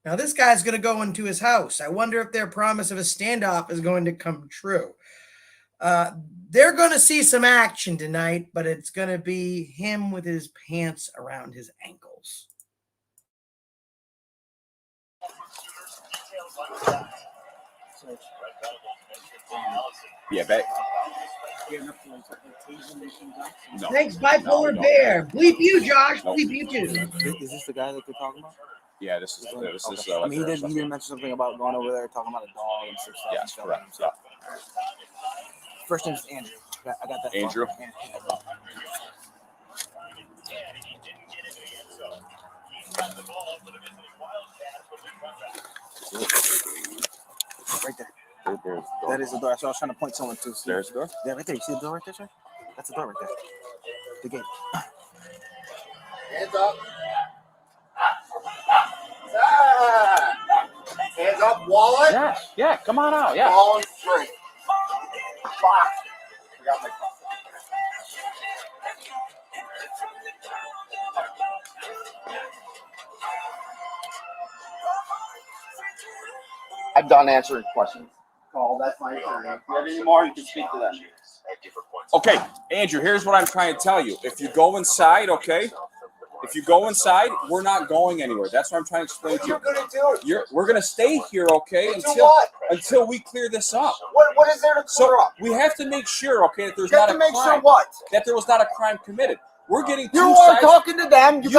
Now, this guy's going to go into his house. I wonder if their promise of a standoff is going to come true. They're going to see some action tonight, but it's going to be him with his pants around his ankles. Yeah, bet. No. Thanks, Bipolar Bear. Bleep you, Josh. Nope. Bleep you too. Is this the guy that they're talking about? Yeah, this is. I mean, he did mention something about going over there talking about a dog and stuff. Yes, correct. Yeah. First name's Andrew. I got that. Andrew. Right there. That is the door. So I was trying to point someone to. There's the door? Yeah, right there. You see the door right there, sir? That's the door right there. The gate. Hands up. Hands up, wallet. Yes. Yeah, come on out. Yeah. Ball and string. Box. I got my phone. I'm done answering questions. Call, that's my attorney. If you have any more, you can speak to them. Okay, Andrew, here's what I'm trying to tell you. If you go inside, okay? If you go inside, we're not going anywhere. That's what I'm trying to explain to you. What are you going to do? We're going to stay here, okay? Until we clear this up. What is there to clear up? We have to make sure, okay, that there's not a crime. Sure what? That there was not a crime committed. We're getting two You sides. are talking to them. You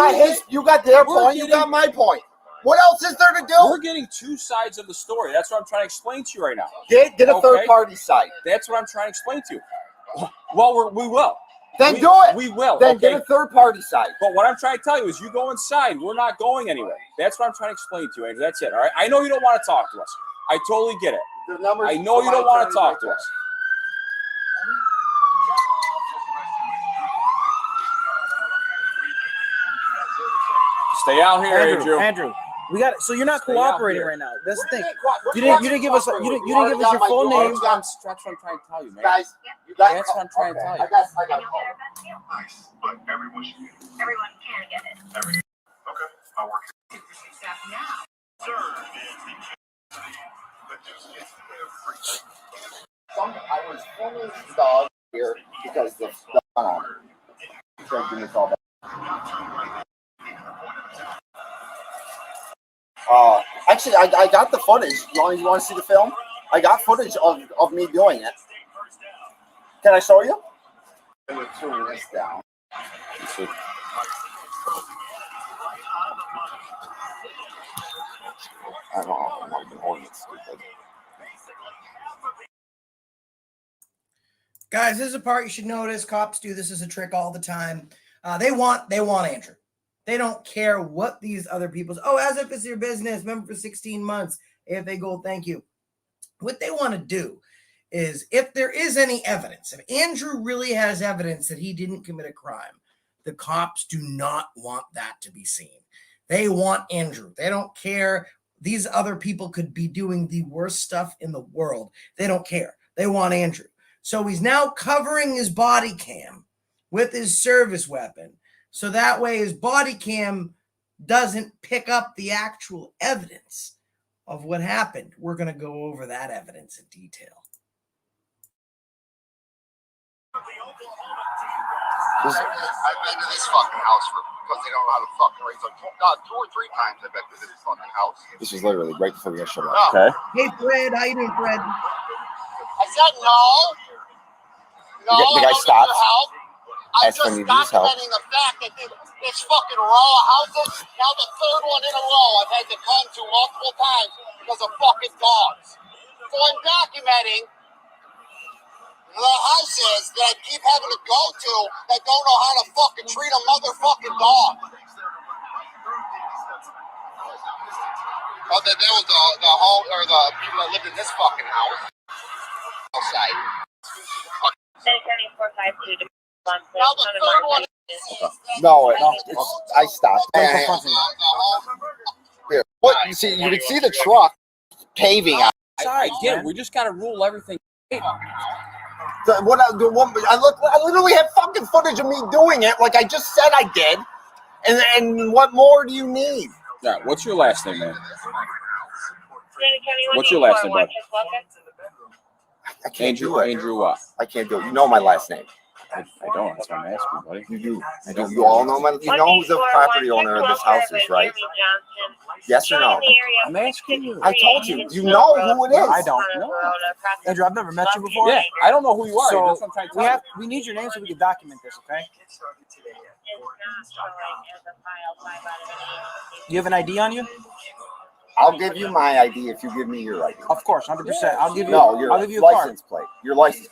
got their point. You got my point. What else is there to do? We're getting two sides of the story. That's what I'm trying to explain to you right now. Get a third party side. That's what I'm trying to explain to you. Well, we will. Then do it. We will. Then get a third party side. But what I'm trying to tell you is you go inside. We're not going anywhere. That's what I'm trying to explain to you, Andrew. That's it. All right. I know you don't want to talk to us. I totally get it. I know you don't want to talk to us. Stay out here, Andrew. We got it. So you're not cooperating right now. That's the thing. You didn't give us your full name. That's what I'm trying to tell you, man. Guys, that's what I'm trying to tell you. I got a call. Nice, but everyone can get it. Okay, I'll work it. I was filming this dog here because the owner tried to give me a call back. Actually, I got the footage. You want to see the film? I got footage of me doing it. Can I show you? I'm turning this down. I don't know. I'm holding it stupid. Guys, this is a part you should notice. Cops do this as a trick all the time. They want Andrew. They don't care what these other people's. Oh, as if it's your business. Member for 16 months. AFA Gold, thank you. What they want to do is if there is any evidence, if Andrew really has evidence that he didn't commit a crime, the cops do not want that to be seen. They want Andrew. They don't care. These other people could be doing the worst stuff in the world. They don't care. They want Andrew. So he's now covering his body cam with his service weapon. So that way his body cam doesn't pick up the actual evidence of what happened. We're going to go over that evidence in detail. I've been to this fucking house because they don't know how to fucking raise a 2 or 3 times. I've been to this fucking house. This is literally right before we got shut up. Okay. Hey, Fred, how you doing, Fred? I said no. No, the guy stopped. I'm just documenting the fact that this fucking row of houses, now the 3rd one in a row I've had to come to multiple times because of fucking dogs. So I'm documenting the houses that I keep having to go to that don't know how to fucking treat a motherfucking dog. Oh, that was the home or the people that lived in this fucking house. Outside. Now the 3rd one. No, I stopped. Here, what you see? You can see the truck paving out. Sorry, again, we just gotta rule everything. I literally have fucking footage of me doing it, like I just said I did. And what more do you need? All right, what's your last name, man? What's your last name, bud? I can't do it. Andrew what? I can't do it. You know my last name. I don't. That's what I'm asking, buddy. You do. You all know my. You know who the property owner of this house is, right? Yes or no? I'm asking you. I told you. You know who it is. I don't know. Andrew, I've never met you before. Yeah, I don't know who you are. So That's what I'm trying to tell you. we need your name so we can document this, okay? You have an ID on you? I'll give you my ID if you give me your ID. Of course, 100%. I'll give you. No, I'll give you a license card. plate. Your license.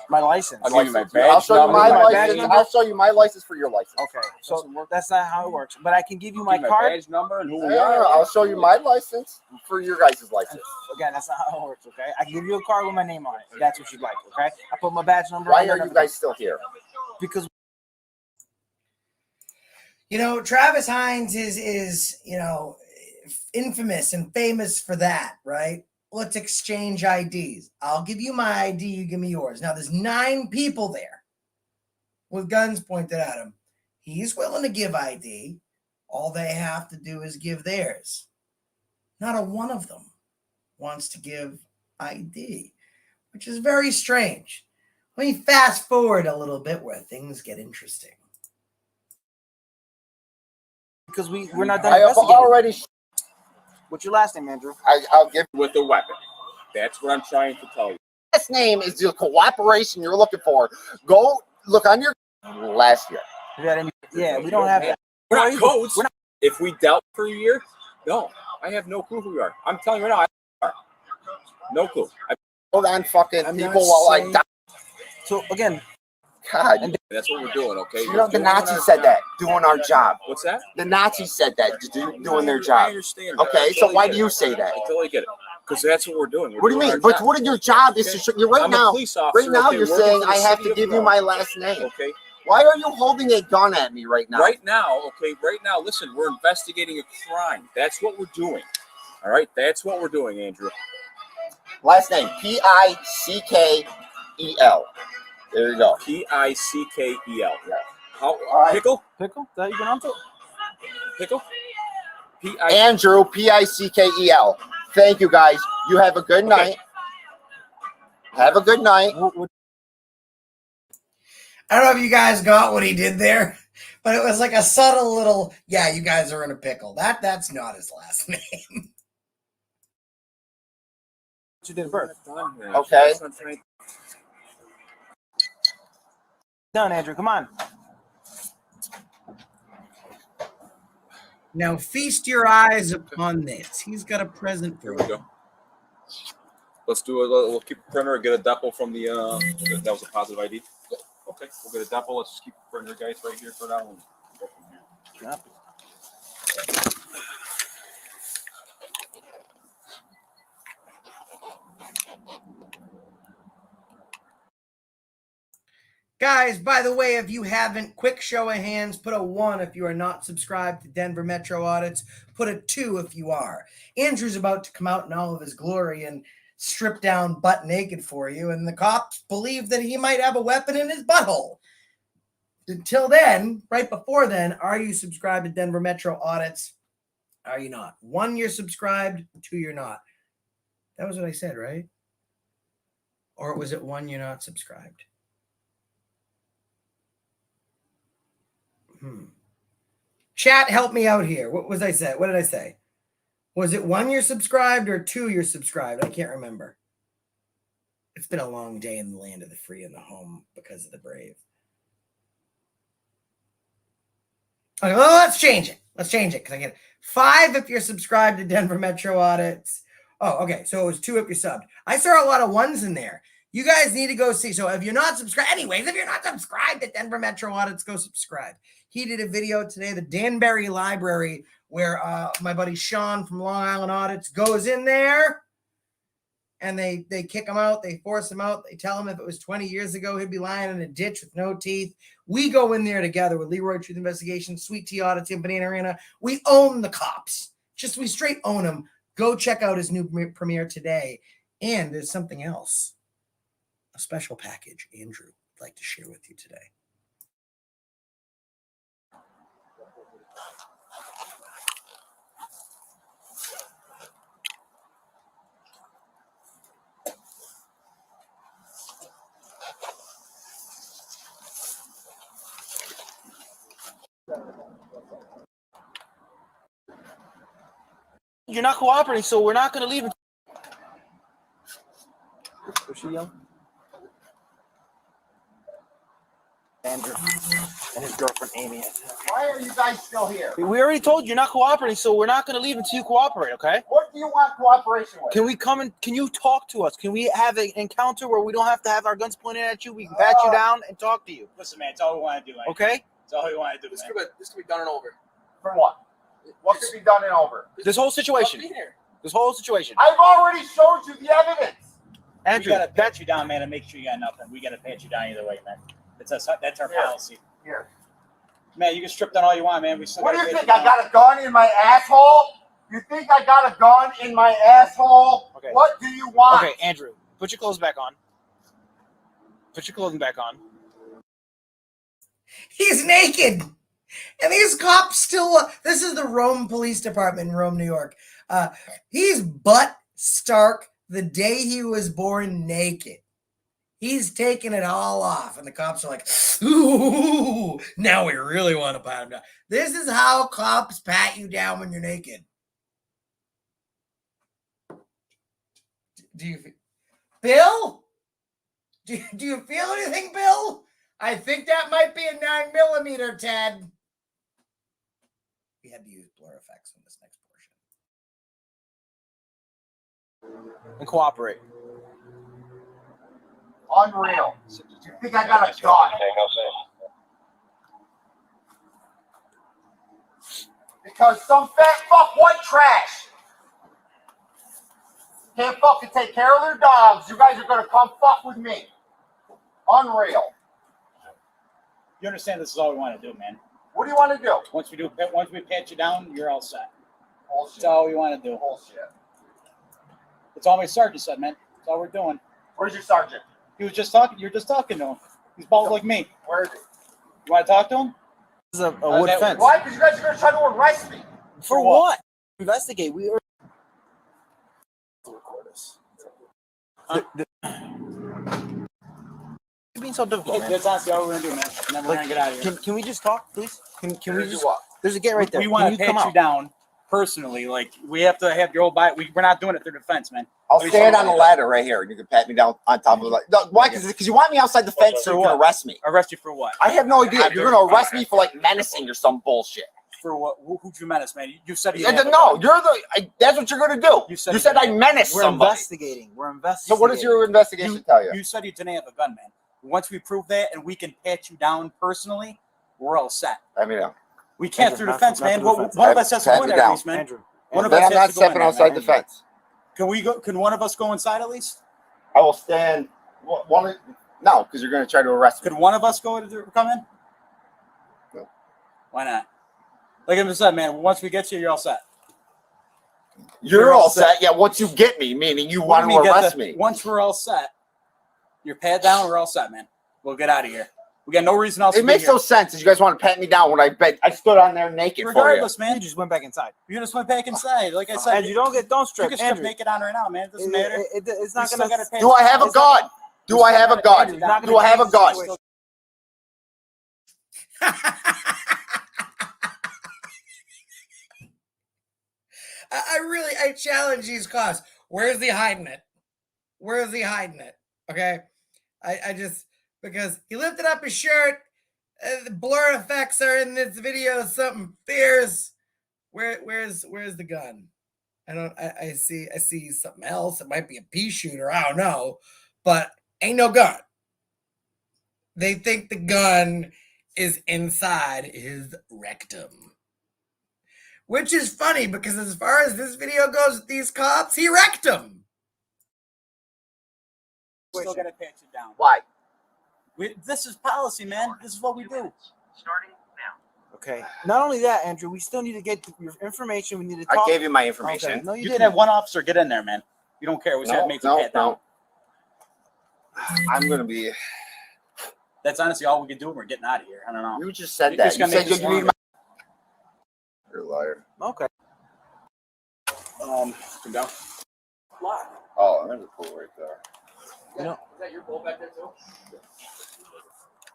My license. I'll give you my badge. I'll show you my license. number. I'll show you my license for your license. Okay, so that's not how it works. But I can give you my Give card. badge number and who we Yeah, are. I'll show you my license for your guys' license. Again, that's not how it works, okay? I can give you a card with my name on it. If that's what you'd like, okay? I put my badge number Why on there are and you guys still here? Because You know, Travis Hines is infamous and famous for that, right? Let's exchange IDs. I'll give you my ID, you give me yours. Now, there's 9 people there with guns pointed at him. He's willing to give ID. All they have to do is give theirs. Not a one of them wants to give ID, which is very strange. Let me fast forward a little bit where things get interesting. because we're not done I have investigating. already. What's your last name, Andrew? I'll give with a weapon. That's what I'm trying to tell you. Last name is the cooperation you're looking for. Go look on your last year. Yeah, we don't have that. We're not codes. If we dealt for a year, no, I have no clue who we are. I'm telling you right now, no clue. Hold on, fucking people while I die. So again, God, that's what we're doing, okay? You know, the Nazis said that, doing our job. What's that? The Nazis said that, doing their job. I understand. Okay, so why do you say that? I totally get it. Because that's what we're doing. What do you mean? But what your job is to show you right now? Right now, you're saying I have to give you my last name. Okay. Why are you holding a gun at me right now? Right now, okay, right now, listen, we're investigating a crime. That's what we're doing. All right, that's what we're doing, Andrew. Last name, P-I-C-K-E-L. There you go. P-I-C-K-E-L. Yeah. How? Right. Pickle? Pickle? Is that you pronounce it? Pickle? Andrew, P-I-C-K-E-L. Thank you, guys. You have a good night. Have a good night. I don't know if you guys got what he did there, but it was like a subtle little, yeah, you guys are in a pickle. That's not his last name. You did birth. Okay. Done, Andrew. Come on. Now feast your eyes upon this. He's got a present for you. Here we go. Let's do a we'll keep a printer and get a depo from the that was a positive ID. Okay, we'll get a depo. Let's just keep the printer guys right here for now and go from here. Copy. Guys, by the way, if you haven't, quick show of hands, put a 1 if you are not subscribed to Denver Metro Audits, put a 2 if you are. Andrew's about to come out in all of his glory and strip down butt naked for you, and the cops believe that he might have a weapon in his butthole. Until then, right before then, are you subscribed to Denver Metro Audits? Are you not? 1, you're subscribed, 2, you're not. That was what I said, right? Or was it 1, you're not subscribed? Chat, help me out here. What was I say? What did I say? Was it 1 you're subscribed or 2 you're subscribed? I can't remember. It's been a long day in the land of the free and the home because of the brave. Okay, well, let's change it. Let's change it because I get 5 if you're subscribed to Denver Metro Audits. Oh, okay. So it was 2 if you're subbed. I saw a lot of 1s in there. You guys need to go see. So if you're not subscribed, anyways, if you're not subscribed to Denver Metro Audits, go subscribe. He did a video today, the Danbury Library, where my buddy Sean from Long Island Audits goes in there and they kick him out. They force him out. They tell him if it was 20 years ago, he'd be lying in a ditch with no teeth. We go in there together with Leroy Truth Investigation, Sweet Tea Audits, and Banana Arena. We own the cops. Just we straight own them. Go check out his new premiere today. And there's something else. A special package Andrew would like to share with you today. You're not cooperating, so we're not going to leave. Was she young? Andrew and his girlfriend Amy. Why are you guys still here? We already told you you're not cooperating, so we're not going to leave until you cooperate, okay? What do you want cooperation with? Can we come and can you talk to us? Can we have an encounter where we don't have to have our guns pointed at you? We can pat you down and talk to you. Listen, man, it's all we want to do. Man. Okay? It's all we want to do. This could be done and over. For what? What could be done and over? This whole situation. This whole situation. I've already showed you the evidence. Andrew, we gotta pat you down, man, and make sure you got nothing. We gotta pat you down either way, man. That's our policy. Here. Man, you can strip down all you want, man. What do you think? I got a gun in my asshole? You think I got a gun in my asshole? Okay. What do you want? Okay, Andrew, put your clothes back on. Put your clothing back on. He's naked. And these cops still, this is the Rome Police Department in Rome, New York. He's butt stark the day he was born naked. He's taking it all off. And the cops are like, ooh, now we really want to pat him down. This is how cops pat you down when you're naked. Do you feel, Bill? Do you feel anything, Bill? I think that might be a 9mm, Ted. We had to use blur effects in this next portion. And cooperate. Unreal. You think I got a gun? Because some fat fuck white trash can't fucking take care of their dogs. You guys are gonna come fuck with me. Unreal. You understand this is all we want to do, man. What do you want to do? Once we pat you down, you're all set. Bullshit. That's all we want to do. Bullshit. That's all my sergeant said, man. That's all we're doing. Where's your sergeant? He was just talking. You're just talking to him. He's bald like me. Where is he? You want to talk to him? This is a wood fence. Why? Because you guys are going to try to arrest me. For what? Investigate. We are. Record us. You're being so difficult, man. That's honestly all we're gonna do, man. And then we're gonna get out of here. Can we just talk, please? Can we just? What? There's a gate right there. We want to pat you down personally. Like we have to have your whole body. We're not doing it through the fence, man. I'll stand on the ladder right here, and you can pat me down on top of the ladder. No, why? Because you want me outside the fence so you can arrest me. Arrest you for what? I have no idea. You're going to arrest me for like menacing or some bullshit. For what? Who'd you menace, man? You said you no. You're the. That's what you're going to do. You said I menaced somebody. We're investigating. We're investigating. So what does your investigation tell you? You said you didn't have a gun, man. Once we prove that and we can pat you down personally, we're all set. Let me know. We can't through the fence, man. One of us has to go in at least, man. One of us I'm not stepping outside the fence. Can we go? Can one of us go inside at least? I will stand. No, because you're going to try to arrest me. Could one of us come in? No. Why not? Like I said, man, once we get you, you're all set. You're all set. Yeah, once you get me, meaning you want to arrest me. Once we're all set, you're pat down, we're all set, man. We'll get out of here. We got no reason else to It be makes here. no sense if you guys want to pat me down when I stood on there naked Regardless, for you. man. You just went back inside. You're gonna swim back inside. Like I said, Andrew, don't strip. You can strip Andrew, naked on right now, man. It doesn't matter. It's not We gonna. still gotta pay Do I have a gun? Do I have a gun? Do I have a gun? I challenge these cops. Where's he hiding it? Where's he hiding it? Okay. I just, because he lifted up his shirt, the blur effects are in this video, something fierce. Where's the gun? I see something else. It might be a pea shooter. I don't know, but ain't no gun. They think the gun is inside his rectum. Which is funny because as far as this video goes with these cops, he wrecked them. We're still gonna pat you down. Why? This is policy, man. This is what we do. Starting now. Okay. Not only that, Andrew, we still need to get your information. We need to talk. I gave you my information. Okay. No, You you can didn't. have one officer get in there, man. We don't care. We just gotta make them pat down. I'm going to be... That's honestly all we can do, and we're getting out of here. I don't know. You just said You're that. just You gonna said make this you need longer. my... You're a liar. Okay. Come down. Oh, there's a pool right there. You know, Is that your pool back there too?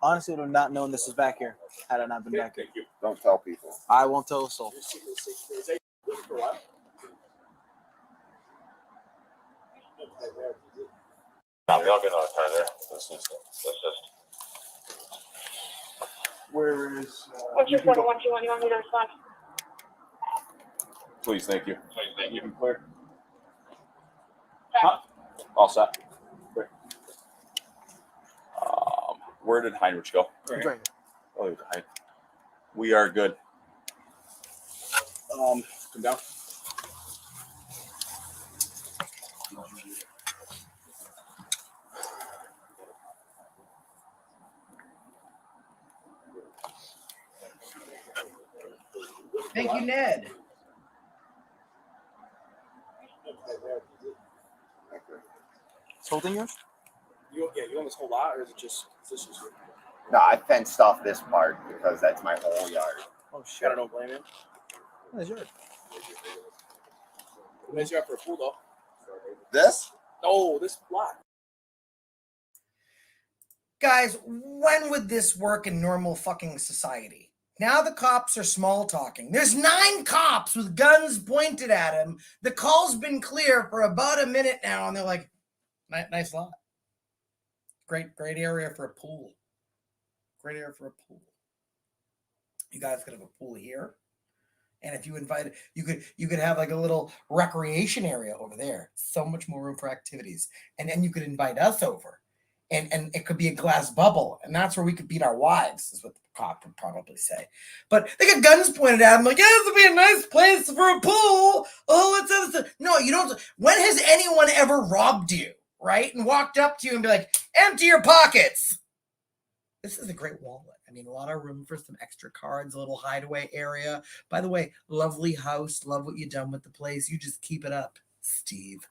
honestly, I would have not known this was back here had I not been back here. Don't tell people. I won't tell a soul. No, we all get on time there. Let's just. Where is? What's your 4121? You want me to respond? Please, thank you. You can clear. Huh? All set. Great. Where did Heinrich go? Right here. Oh, he was behind. We are good. Come down. Thank you, Ned. This whole thing yours? You want this whole lot, or is it just positions? No, I fenced off this part because that's my whole yard. Oh shit! I don't blame him. That's yours. What makes you have for a pool though? This? No, this lot. Guys, when would this work in normal fucking society? Now the cops are small talking. There's 9 cops with guns pointed at him. The call's been clear for about a minute now, and they're like, nice lot. Great area for a pool. Great area for a pool. You guys could have a pool here. And if you invite, you could have like a little recreation area over there. So much more room for activities. And then you could invite us over. And it could be a glass bubble. And that's where we could beat our wives, is what the cop would probably say. But they got guns pointed at them, like, yeah, this would be a nice place for a pool. Oh, let's have this. No, you don't. When has anyone ever robbed you, right? And walked up to you and be like, empty your pockets. This is a great wallet. I mean, a lot of room for some extra cards, a little hideaway area. By the way, lovely house. Love what you've done with the place. You just keep it up, Steve.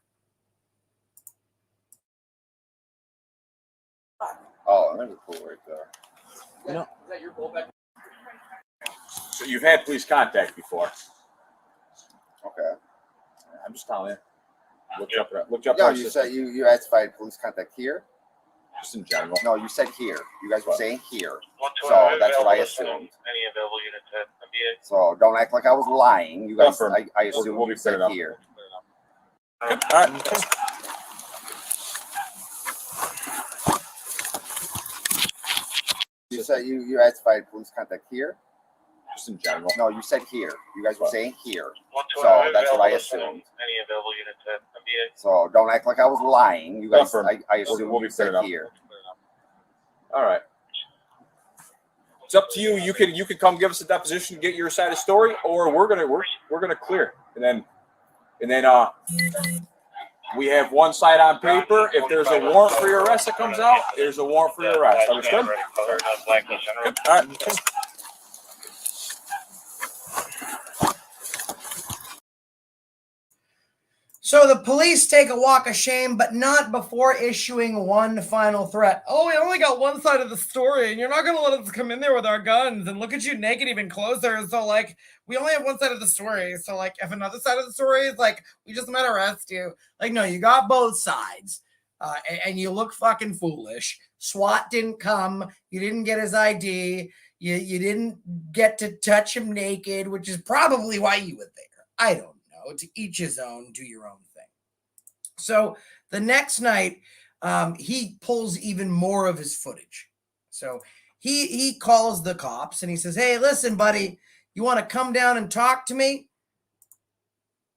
Oh, there's a pool right there. You know, Is that your pool back? So you've had police contact before. Okay. I'm just telling you. Look up No, our you system. said you asked if I had police contact here? Just in general. No, you said here. You guys were saying here. 120 So that's what I available, assumed. Any available units at MBA. So don't act like I was lying. You guys, Confirm. I assumed We'll be you said cleared up. here. All right. You said you asked if I had police contact here? Just in general. No, you said here. You guys were saying here. 120 So that's what I available, assumed. Any available units at MBA. So don't act like I was lying. You guys, Confirm. I assumed We'll be you said cleared up. here. All right. It's up to you. You can come give us a deposition, get your side of the story, or we're gonna clear, and then We have one side on paper. If there's a warrant for your arrest that comes out, there's a warrant for your arrest. Understood? Good. All right. So the police take a walk of shame, but not before issuing one final threat. Oh, we only got one side of the story, and you're not going to let us come in there with our guns and look at you naked even closer. So, like, we only have one side of the story. So, like, if another side of the story is, like, we just might arrest you. Like, no, you got both sides, and you look fucking foolish. SWAT didn't come. You didn't get his ID. You didn't get to touch him naked, which is probably why you were there. I don't know. To each his own, do your own thing. So the next night, he pulls even more of his footage. So he calls the cops and he says, hey, listen, buddy, you want to come down and talk to me?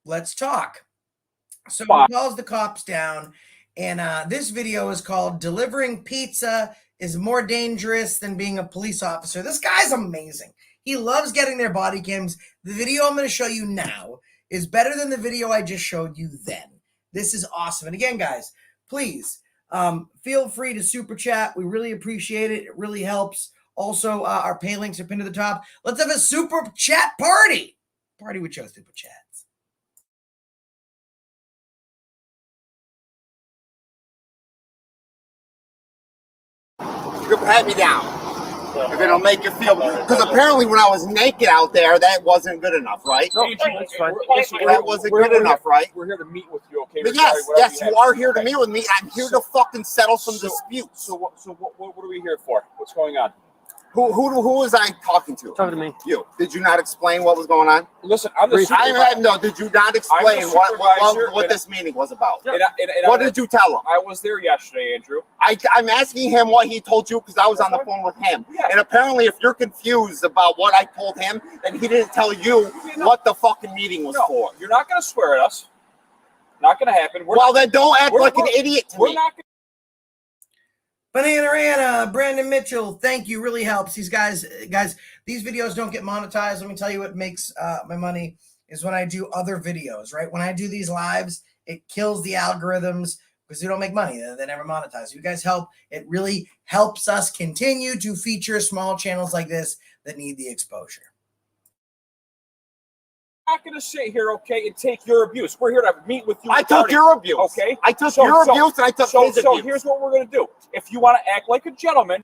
Let's talk. So he calls the cops down, and this video is called Delivering Pizza is More Dangerous Than Being a Police Officer. This guy's amazing. He loves getting their body cams. The video I'm going to show you now is better than the video I just showed you then. This is awesome. And again, guys, please feel free to super chat. We really appreciate it. It really helps. Also, our pay links are pinned to the top. Let's have a super chat party. Party with Joe Super Chats. You can pat me down. If it'll make you feel, because apparently when I was naked out there, that wasn't good enough, right? No, that's fine. That wasn't good enough, right? We're here to meet with you, okay? But yes, you are here to meet with me. I'm here to fucking settle some disputes. So what are we here for? What's going on? Who was I talking to? Talking to me. You. Did you not explain what was going on? Listen, I'm the supervisor. No, did you not explain what this meeting was about? And What did you tell him? I was there yesterday, Andrew. I'm asking him what he told you because I was on the phone with him. Yes. And apparently if you're confused about what I told him, then he didn't tell you what the fucking meeting was for. You're not going to swear at us. Not going to happen. Then don't act like an idiot to me. Banana, Brandon Mitchell, thank you. Really helps. These guys, these videos don't get monetized. Let me tell you what makes my money is when I do other videos, right? When I do these lives, it kills the algorithms because we don't make money. They never monetize. You guys help. It really helps us continue to feature small channels like this that need the exposure. I'm not going to sit here, okay, and take your abuse. We're here to meet with you. I took your abuse. Okay? I took your abuse and I took his abuse. So here's what we're going to do. If you want to act like a gentleman.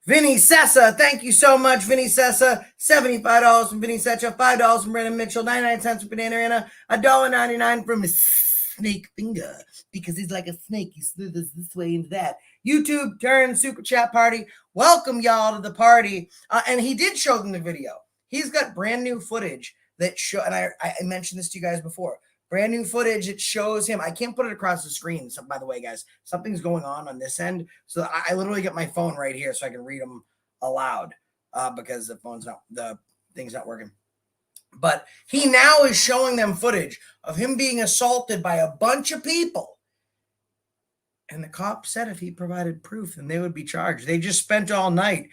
Vinny Sessa, thank you so much, Vinny Sessa. $75 from Vinny Sessa, $5 from Brandon Mitchell, 99 cents from Banana Anna, $1.99 from Snake Finger, because he's like a snake. He slithers this way and that. YouTube turn super chat party. Welcome y'all to the party. And he did show them the video. He's got brand new footage that show, and I mentioned this to you guys before. Brand new footage that shows him. I can't put it across the screen. So, by the way, guys, something's going on this end. So I literally get my phone right here so I can read them aloud because the thing's not working. But he now is showing them footage of him being assaulted by a bunch of people. And the cop said if he provided proof, then they would be charged. They just spent all night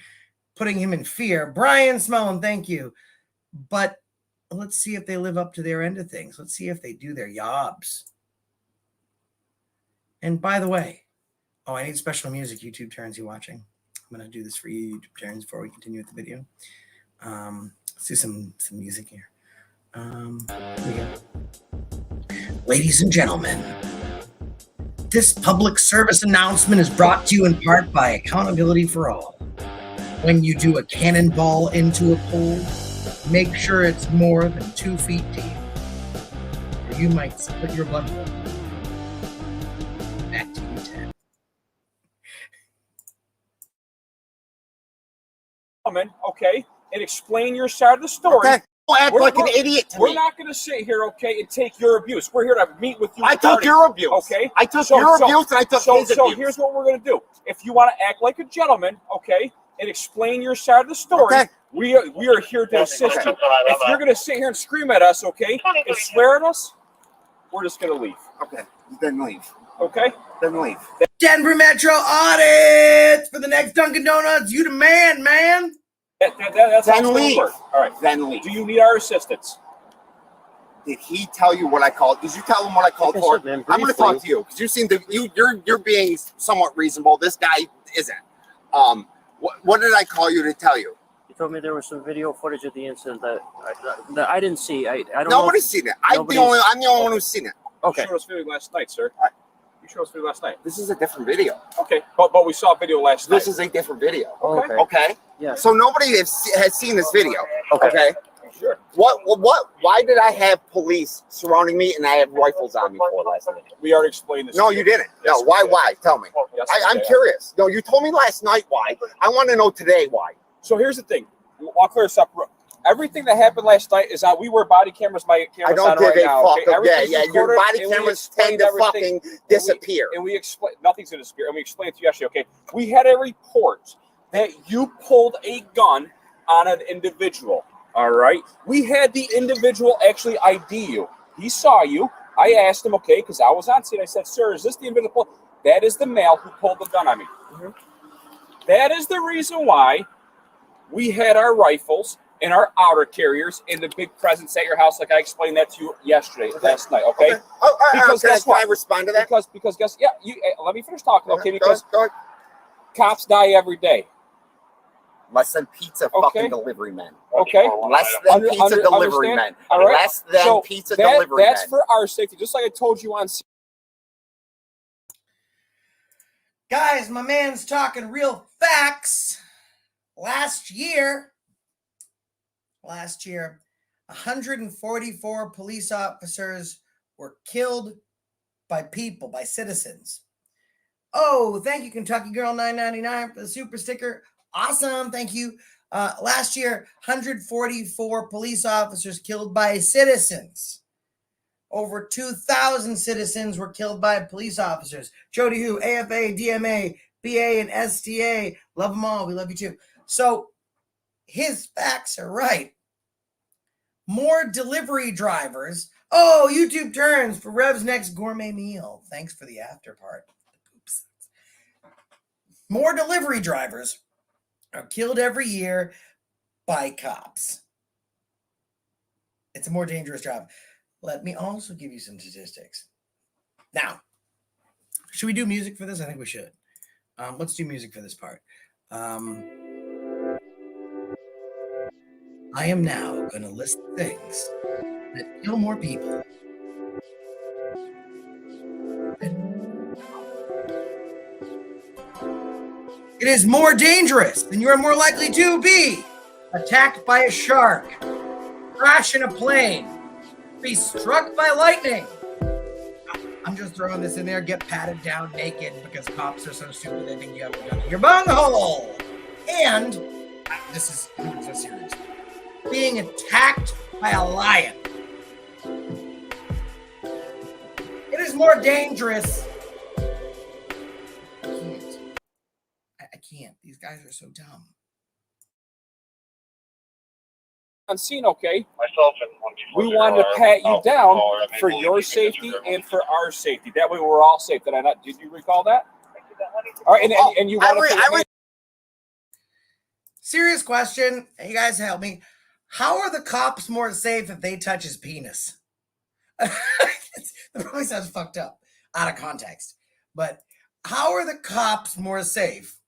putting him in fear. Brian Smellin, thank you. But let's see if they live up to their end of things. Let's see if they do their jobs. And by the way, I need special music. YouTube turns, you watching. I'm going to do this for you, YouTube turns, before we continue with the video. Let's do some music here. Here we go. Ladies and gentlemen, this public service announcement is brought to you in part by Accountability for All. When you do a cannonball into a pool, make sure it's more than 2 feet deep, or you might split your butt. Back to you, Ted. Okay, and explain your side of the story. Okay. Don't act like an idiot to me. We're not going to sit here, okay, and take your abuse. We're here to meet with you. I took your abuse. Okay? I took your abuse and I took his abuse. So here's what we're going to do. If you want to act like a gentleman, okay, and explain your side of the story, okay, we are here to assist you. If you're going to sit here and scream at us, okay, and swear at us, we're just going to leave. Okay, then leave. Okay? Then leave. Denver Metro audit for the next Dunkin' Donuts. You the man. That's then how leave. All right. Then leave. Do you need our assistance? Did he tell you what I called? Did you tell him what I called for? I'm going to talk to you because you seem to you're being somewhat reasonable. This guy isn't. What did I call you to tell you? You told me there was some video footage of the incident that I didn't see. I don't. Nobody's seen it. I'm the only one who's seen it. Okay. You showed us video last night, sir. You showed us video last night. This is a different video. Okay, but we saw a video last night. This is a different video. Okay. Okay. Yeah. So nobody has seen this video. Okay. Sure. Why did I have police surrounding me and I have rifles on me for last night? We already explained this. No, you didn't. Yes, no, why? Tell me. Yes, I'm curious. No, you told me last night why. I want to know today why. So here's the thing. I'll clear this up. Everything that happened last night is on. We wear body cameras. My camera's I don't on give right a now. fuck. Okay? Yeah. Your body cameras tend to fucking disappear. And we explain nothing's gonna disappear. And we explained to you yesterday. Okay, we had a report that you pulled a gun on an individual. All right. We had the individual actually ID you. He saw you. I asked him, okay, because I was on scene. I said, sir, is this the individual? That is the male who pulled the gun on me. That is the reason why we had our rifles and our outer carriers and the big presence at your house, like I explained that to you yesterday, last night. Okay. Because guess what? Can I respond to that? Because guess you. Let me finish talking. Okay. Because go ahead. cops die every day. Less than pizza fucking delivery men. Okay. Less than pizza delivery men. All right. Less than pizza delivery men. That's for our safety. Just like I told you on. Guys, my man's talking real facts. Last year, 144 police officers were killed by people, by citizens. Oh, thank you, Kentucky Girl 999 for the super sticker. Awesome, thank you. Last year, 144 police officers killed by citizens. Over 2,000 citizens were killed by police officers. Jody Who, AFA, DMA, BA, and STA. Love them all. We love you too. So his facts are right. More delivery drivers. Oh, YouTube turns for Rev's next gourmet meal. Thanks for the after part. Oops. More delivery drivers are killed every year by cops. It's a more dangerous job. Let me also give you some statistics. Now, should we do music for this? I think we should. Let's do music for this part. I am now going to list things that kill more people. It is more dangerous, and you are more likely to be attacked by a shark, crash in a plane, be struck by lightning. I'm just throwing this in there. Get patted down naked because cops are so stupid they think you have a gun in your bunghole. And this is so serious. Being attacked by a lion. It is more dangerous. I can't. These guys are so dumb. On scene, okay. We wanted to pat you down for your safety and for our safety. That way, we're all safe. Did I not? Did you recall that? All right, and you wanted Serious question. Hey, you guys, help me. How are the cops more safe if they touch his penis? That probably sounds fucked up, out of context. But how are the cops more safe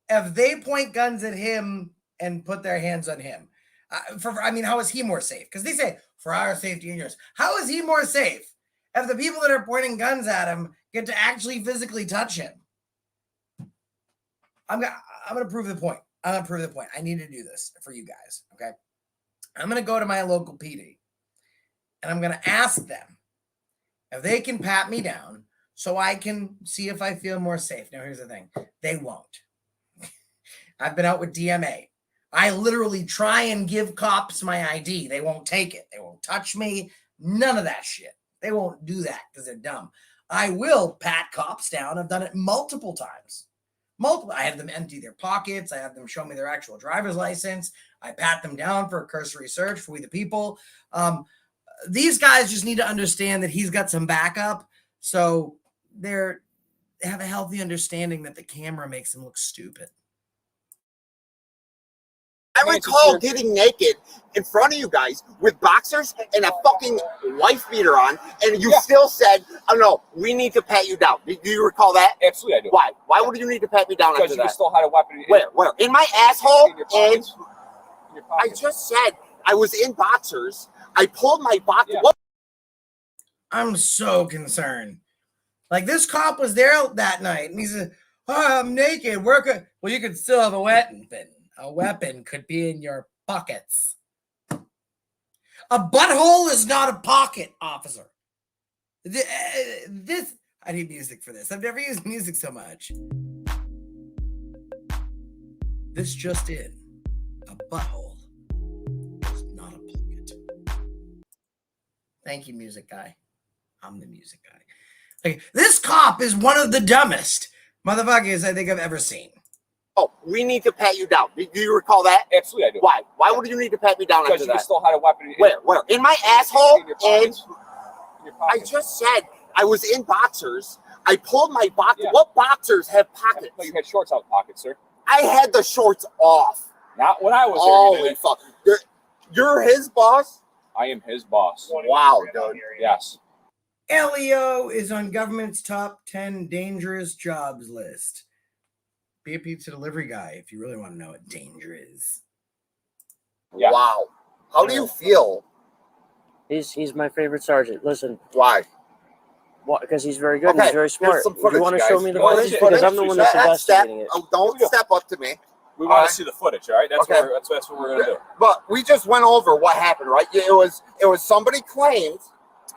if they point guns at him and put their hands on him? How is he more safe? Because they say, for our safety and yours. How is he more safe if the people that are pointing guns at him get to actually physically touch him? I'm gonna prove the point. I need to do this for you guys, okay? I'm going to go to my local PD, and I'm going to ask them if they can pat me down so I can see if I feel more safe. Now, here's the thing. They won't. I've been out with DMA. I literally try and give cops my ID. They won't take it. They won't touch me. None of that shit. They won't do that because they're dumb. I will pat cops down. I've done it multiple times. I have them empty their pockets. I have them show me their actual driver's license. I pat them down for a cursory search for We the People. These guys just need to understand that he's got some backup. So they have a healthy understanding that the camera makes them look stupid. I recall getting naked in front of you guys with boxers and a fucking wife beater on, and you still said, "Oh no, we need to pat you down." Do you recall that? Absolutely, I do. Why? Why would you need to pat me down Because after you that? still had a weapon. Where? In my asshole? In your And pockets. I just said I was in boxers. I pulled my box. Yeah. What? I'm so concerned. Like, this cop was there that night, and he said, "Oh, I'm naked. Well, you could still have a weapon. A weapon could be in your pockets. A butthole is not a pocket, officer. This, I need music for this. I've never used music so much. This just in. A butthole is not a pocket." Thank you, music guy. I'm the music guy. Like, this cop is one of the dumbest motherfuckers I think I've ever seen. Oh, we need to pat you down. Do you recall that? Absolutely, I do. Why? Why would you need to pat me down Because after you that? still had a weapon. Where? In my asshole? In your And pockets. In your I pockets. just said I was in boxers. I pulled my box. Yeah. What boxers have pockets? No, you had shorts out pockets, sir. I had the shorts off. Not when I was Holy there. fuck! You're his boss? I am his boss. Wow, dude. Yes. LEO is on government's top 10 dangerous jobs list. Be a pizza delivery guy if you really want to know what danger is. Yeah. Wow. How do you feel? He's my favorite sergeant. Listen, Why? what? Because he's very good. And he's very here's smart. some footage, You want to guys. show me the You wanna footage? see Because footage? I'm the one that's investigating it. Oh, don't step up to me. We want to see the footage, all right? That's Okay. that's what we're gonna do. But we just went over what happened, right? It was somebody claimed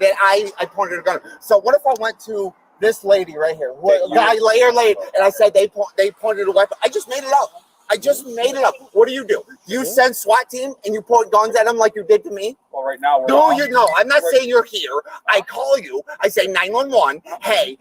that I pointed a gun. So what if I went to this lady right here, guy, lady, and I said they pointed a weapon? I just made it up. What do? You send SWAT team and you point guns at them like you did to me? Well, right now we're. No, I'm not saying you're here. I call you. I say 911. Hey,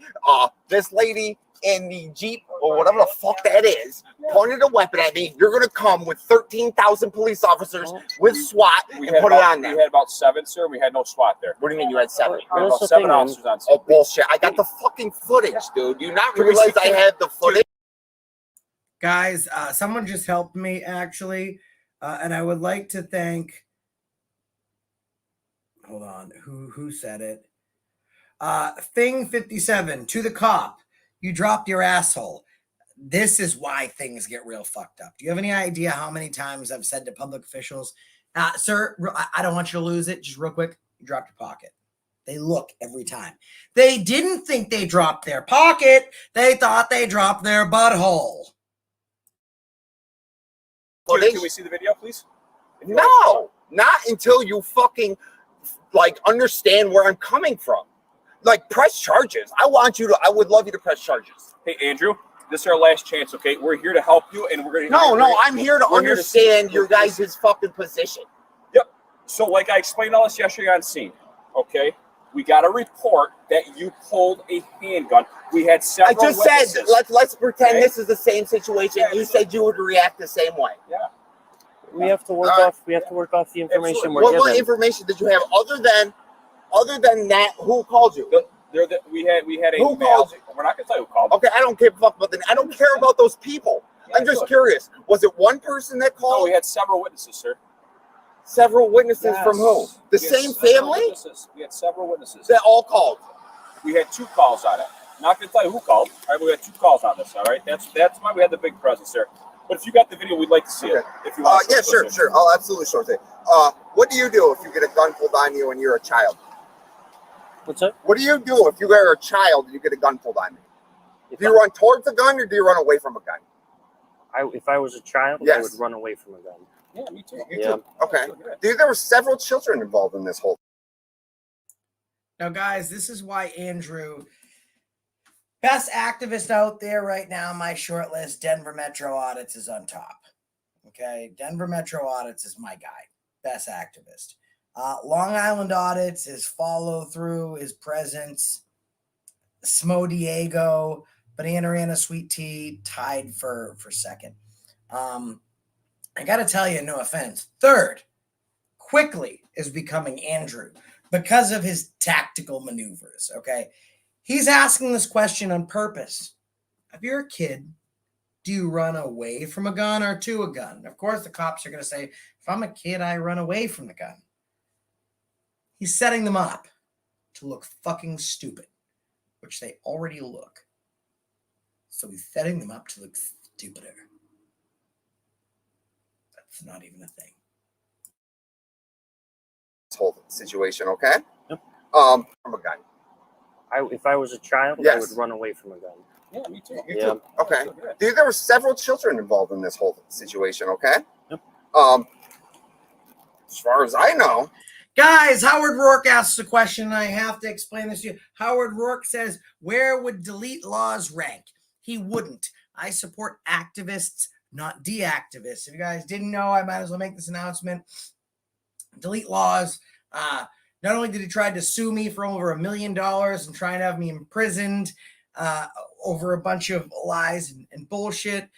this lady in the Jeep or whatever the fuck that is pointed a weapon at me. You're gonna come with 13,000 police officers with SWAT and put it on there. We had about 7, sir. We had no SWAT there. What do you mean you had 7? We had about 7 officers on scene. Oh, bullshit. I got the fucking footage, dude. Do you not realize I had the footage? Guys, someone just helped me, actually. And I would like to thank... Hold on. Who said it? Thing57, to the cop. You dropped your asshole. This is why things get real fucked up. Do you have any idea how many times I've said to public officials, "Sir, I don't want you to lose it. Just real quick, you dropped your pocket." They look every time. They didn't think they dropped their pocket. They thought they dropped their butthole. Can we see the video, please? No, not until you fucking understand where I'm coming from. Press charges. I would love you to press charges. Hey, Andrew, this is our last chance, okay? We're here to help you, and we're gonna. No, I'm here to understand your guys' fucking position. Yep. So, like I explained all this yesterday on scene, okay? We got a report that you pulled a handgun. We had several. I just said let's pretend this is the same situation. Yeah, you said you would react the same way. Yeah. We have to work off. We have to work off the information we're What given. information did you have other than that? Who called you? We had a. Who called you? We're not gonna tell you who called. Okay, I don't give a fuck about that. I don't care about those people. I'm just curious. Was it one person that called? No, we had several witnesses, sir. Several witnesses from who? The We had same several family? witnesses. We had several witnesses. That all called. We had 2 calls on it. Not gonna tell you who called. All right, we had 2 calls on this. All right, that's why we had the big presence there. But if you got the video, we'd like to see it. If you want. Yeah, sure. I'll absolutely show it. What do you do if you get a gun pulled on you and you're a child? What's up? What do you do if you are a child and you get a gun pulled on you? Do you run towards the gun or do you run away from a gun? If I was a child, I Yes. would run away from a gun. Yeah, me too. You too. Okay. Dude, there were several children involved in this whole. Now, guys, this is why Andrew, best activist out there right now, my short list, Denver Metro Audits is on top. Okay, Denver Metro Audits is my guy, best activist. Long Island Audits, his follow through, his presence. Smo Diego, Banana Sweet Tea tied for second. I got to tell you, no offense, third quickly is becoming Andrew because of his tactical maneuvers. Okay, he's asking this question on purpose. If you're a kid Do you run away from a gun or to a gun? Of course, the cops are going to say, if I'm a kid, I run away from the gun. He's setting them up to look fucking stupid, which they already look. So he's setting them up to look stupider. That's not even a thing. This whole situation, okay? Yep. From a gun. If I was a child, I would run away from a gun. Yeah, me too. You too. Okay. Dude, there were several children involved in this whole situation, okay? Yep. As far as I know. Guys, Howard Rourke asks a question, and I have to explain this to you. Howard Rourke says, where would delete laws rank? He wouldn't. I support activists, not deactivists. If you guys didn't know, I might as well make this announcement. Delete laws. Not only did he try to sue me for over $1 million and try and have me imprisoned over a bunch of lies and bullshit,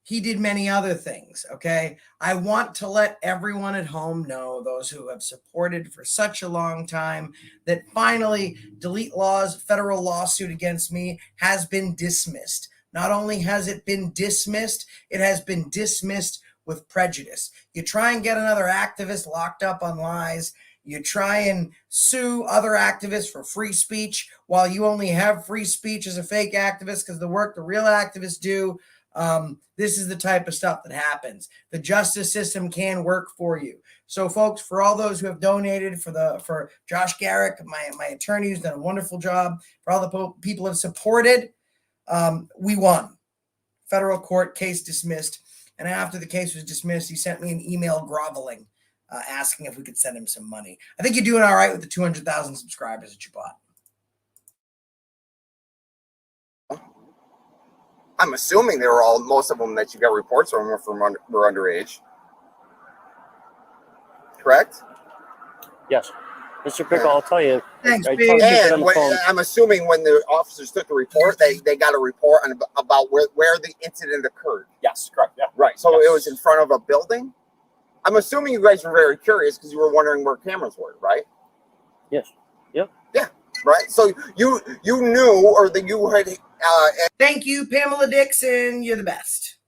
he did many other things, okay? I want to let everyone at home know, those who have supported for such a long time, that finally Delete Law's federal lawsuit against me has been dismissed. Not only has it been dismissed, it has been dismissed with prejudice. You try and get another activist locked up on lies. You try and sue other activists for free speech while you only have free speech as a fake activist because the work the real activists do. This is the type of stuff that happens. The justice system can work for you. So, folks, for all those who have donated, for Josh Garrick, my attorney, who's done a wonderful job, for all the people who have supported, we won. Federal court, case dismissed. And after the case was dismissed, he sent me an email groveling, asking if we could send him some money. I think you're doing all right with the 200,000 subscribers that you bought. I'm assuming they were most of them that you got reports from were underage. Correct? Yes. Mr. Pickle, I'll tell you. Thanks, I'm assuming when the officers took the report, they got a report about where the incident occurred. Yes, correct. Yeah. Right. So it was in front of a building? I'm assuming you guys were very curious because you were wondering where cameras were, right? Yes. Yep. Yeah. Right. So you knew, or that you had. Thank you, Pamela Dixon. You're the best.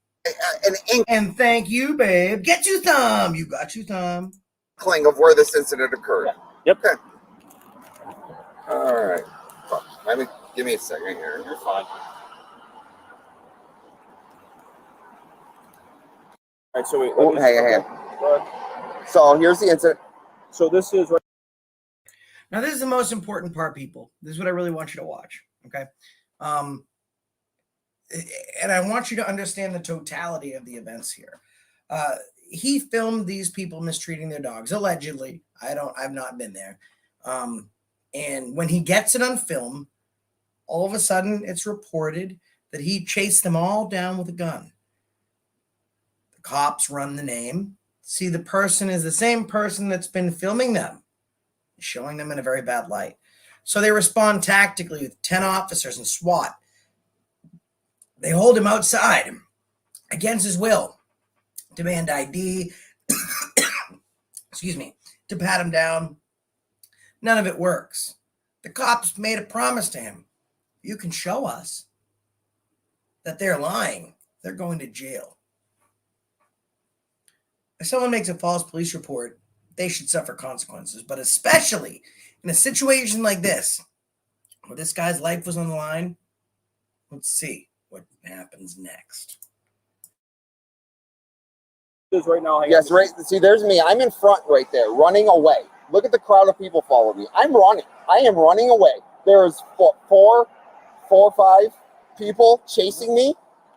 And thank you, babe. Get you thumb. You got you thumb. Inkling of where this incident occurred. Yeah. Yep. Okay. All right. Give me a second here. You're fine. All right. So wait. Hey. So here's the incident. So this is right. Now, this is the most important part, people. This is what I really want you to watch, okay? And I want you to understand the totality of the events here. He filmed these people mistreating their dogs, allegedly. I've not been there. And when he gets it on film, all of a sudden it's reported that he chased them all down with a gun. The cops run the name. See, the person is the same person that's been filming them, showing them in a very bad light. So they respond tactically with 10 officers and SWAT. They hold him outside against his will, demand ID, excuse me, to pat him down. None of it works. The cops made a promise to him. You can show us that they're lying. They're going to jail. If someone makes a false police report, they should suffer consequences, but especially in a situation like this, where this guy's life was on the line, let's see what happens next. Right now, yes, right. See, there's me. I'm in front right there, running away. Look at the crowd of people following me. I'm running. I am running away. There's four or five people chasing me.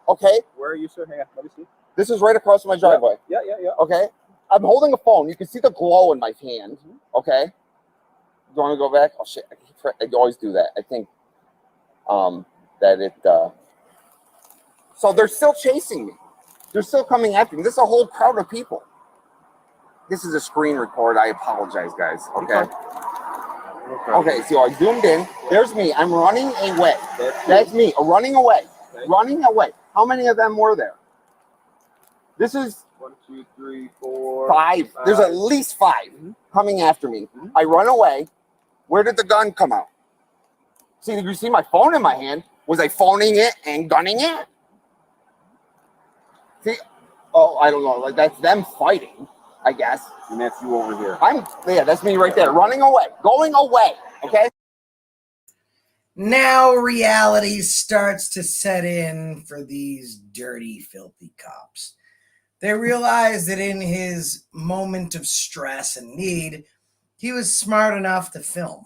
Okay. Where are you, sir? Hang on. Let me see. This is right across my driveway. Yeah. Okay. I'm holding a phone. You can see the glow in my hand. Okay. Do you want to go back? Oh shit! I always do that. I think that it. So they're still chasing me. They're still coming after me. This is a whole crowd of people. This is a screen record. I apologize, guys. Okay. Okay. So I zoomed in. There's me. I'm running away. That's me. Running away. Okay. Running away. How many of them were there? This is 1, 2, 3, 4, 5. There's at least 5 coming after me. I run away. Where did the gun come out? See, you see my phone in my hand. Was I phoning it and gunning it? See, oh, I don't know. Like, that's them fighting, I guess. And that's you over here. Yeah, that's me right there. Running away. Going away. Okay? Now reality starts to set in for these dirty, filthy cops. They realize that in his moment of stress and need, he was smart enough to film.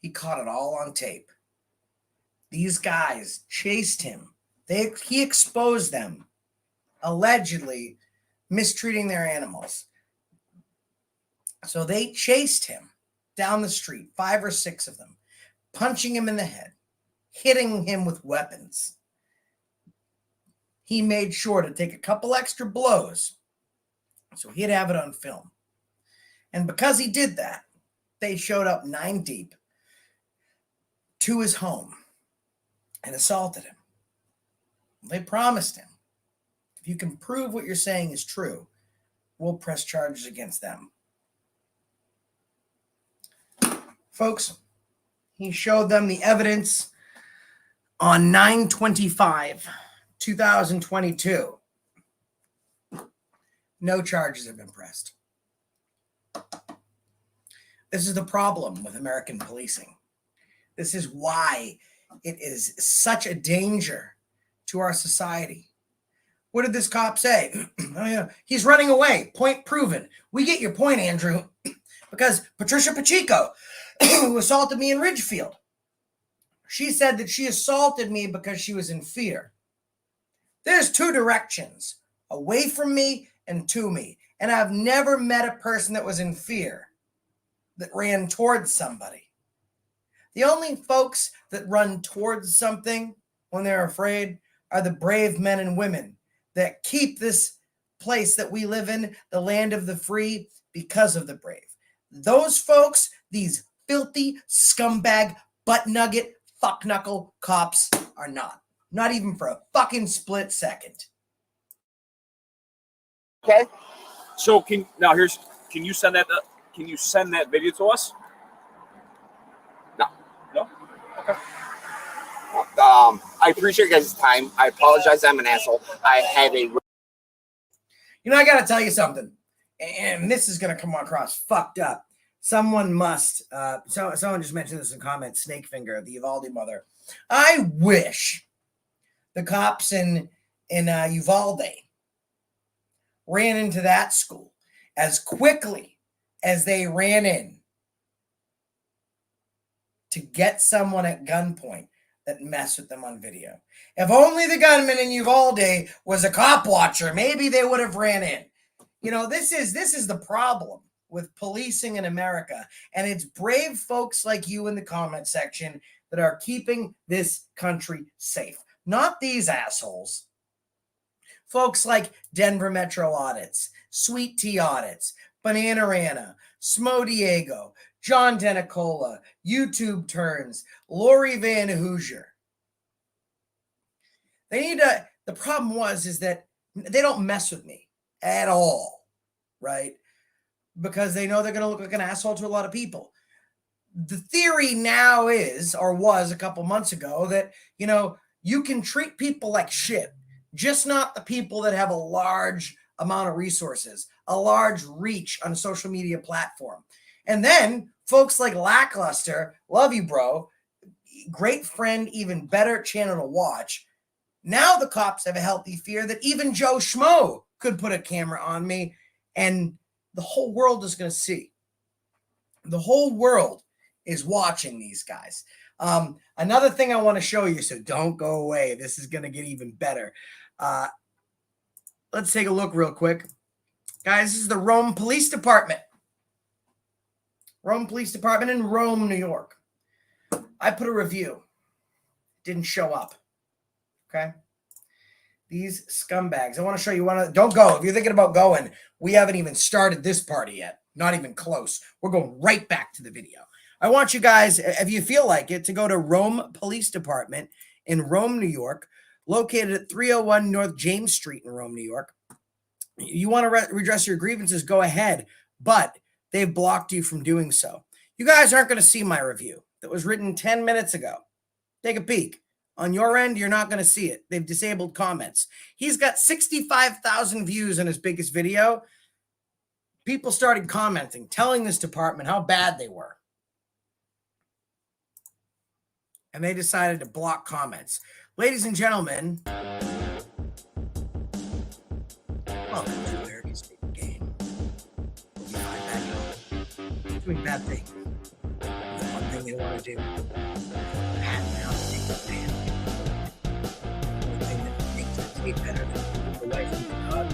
He caught it all on tape. These guys chased him. He exposed them, allegedly mistreating their animals. So they chased him down the street, 5 or 6 of them, punching him in the head, hitting him with weapons. He made sure to take a couple extra blows so he'd have it on film. And because he did that, they showed up 9 deep to his home and assaulted him. They promised him, if you can prove what you're saying is true, we'll press charges against them. Folks, he showed them the evidence on 9/25/2022. No charges have been pressed. This is the problem with American policing. This is why it is such a danger to our society. What did this cop say? Oh, yeah. He's running away. Point proven. We get your point, Andrew. Because Patricia Pacheco, who assaulted me in Ridgefield, she said that she assaulted me because she was in fear. There's 2 directions, away from me and to me. And I've never met a person that was in fear that ran towards somebody. The only folks that run towards something when they're afraid are the brave men and women that keep this place that we live in, the land of the free, because of the brave. Those folks, these filthy, scumbag, butt nugget, fuck knuckle cops are not. Not even for a fucking split second. Okay. So can you send that video to us? No. No? Okay. I appreciate your guys' time. I apologize. I'm an asshole. I have a... I got to tell you something. And this is going to come across fucked up. Someone must, someone just mentioned this in comments, Snakefinger, the Uvalde mother. I wish the cops in Uvalde ran into that school as quickly as they ran in to get someone at gunpoint that messed with them on video. If only the gunman in Uvalde was a cop watcher, maybe they would have ran in. This is the problem with policing in America. And it's brave folks like you in the comment section that are keeping this country safe. Not these assholes. Folks like Denver Metro Audits, Sweet Tea Audits, Bananarana, Smo Diego, John Denicola, YouTube Turns, Lori Van Hoosier. The problem is that they don't mess with me at all, right? Because they know they're going to look like an asshole to a lot of people. The theory now is, or was a couple months ago, that, you can treat people like shit, just not the people that have a large amount of resources, a large reach on a social media platform. And then folks like Lackluster, love you, bro, great friend, even better channel to watch. Now the cops have a healthy fear that even Joe Schmo could put a camera on me and the whole world is going to see. The whole world is watching these guys. Another thing I want to show you, so don't go away. This is going to get even better. Let's take a look real quick. Guys, this is the Rome Police Department. Rome Police Department in Rome, New York. I put a review. Didn't show up. Okay? These scumbags. I want to show you one. Don't go. If you're thinking about going, we haven't even started this party yet. Not even close. We're going right back to the video. I want you guys, if you feel like it, to go to Rome Police Department in Rome, New York, located at 301 North James Street in Rome, New York. You want to redress your grievances, go ahead, but they've blocked you from doing so. You guys aren't going to see my review that was written 10 minutes ago. Take a peek. On your end, you're not going to see it. They've disabled comments. He's got 65,000 views on his biggest video. People started commenting, telling this department how bad they were. And they decided to block comments. Ladies and gentlemen, welcome to America's Big Game. Doing bad things. The one thing they want to do. Better than the wife and the dog.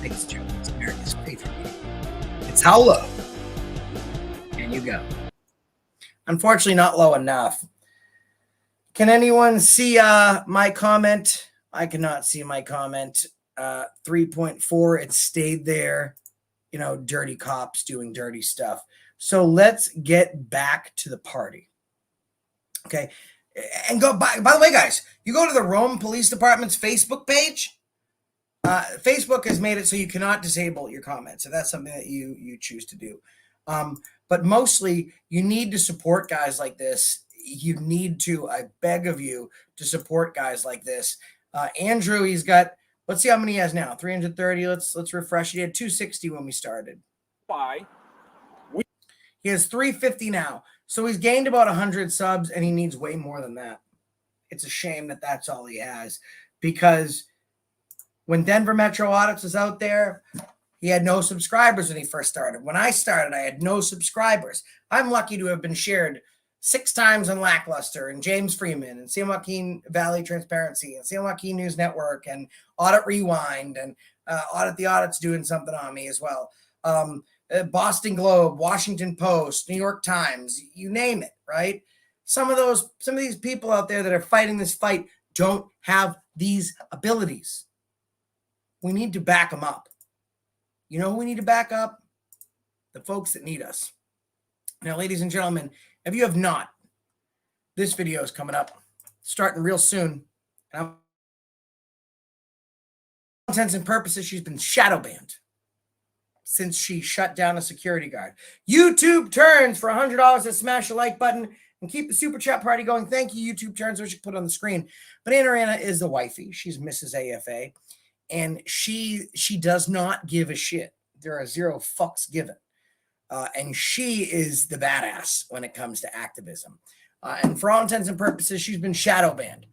Biggest joke. It's America's favorite game. It's how low can you go? Unfortunately, not low enough. Can anyone see my comment? I cannot see my comment. 3.4, it stayed there. You know, dirty cops doing dirty stuff. So let's get back to the party. Okay. And go by the way, guys, you go to the Rome Police Department's Facebook page. Facebook has made it so you cannot disable your comments. So that's something that you choose to do. But mostly you need to support guys like this. You need to, I beg of you, to support guys like this. Andrew, he's got, let's see how many he has now. 330. Let's refresh. He had 260 when we started. Why? He has 350 now. So he's gained about 100 subs, and he needs way more than that. It's a shame that that's all he has, because when Denver Metro Audits was out there, he had no subscribers when he first started. When I started, I had no subscribers. I'm lucky to have been shared 6 times on Lackluster and James Freeman and San Joaquin Valley Transparency and San Joaquin News Network and Audit Rewind and Audit the Audit's doing something on me as well. Boston Globe, Washington Post, New York Times, you name it, right? Some of these people out there that are fighting this fight don't have these abilities. We need to back them up. You know who we need to back up? The folks that need us. Now, ladies and gentlemen, if you have not, this video is coming up, starting real soon. And all intents and purposes, she's been shadow banned since she shut down a security guard. YouTube turns for $100 to smash the like button and keep the super chat party going. Thank you, YouTube turns, which you put on the screen. But Anna Rana is the wifey. She's Mrs. AFA. And she does not give a shit. There are 0 fucks given. And she is the badass when it comes to activism. And for all intents and purposes, she's been shadow banned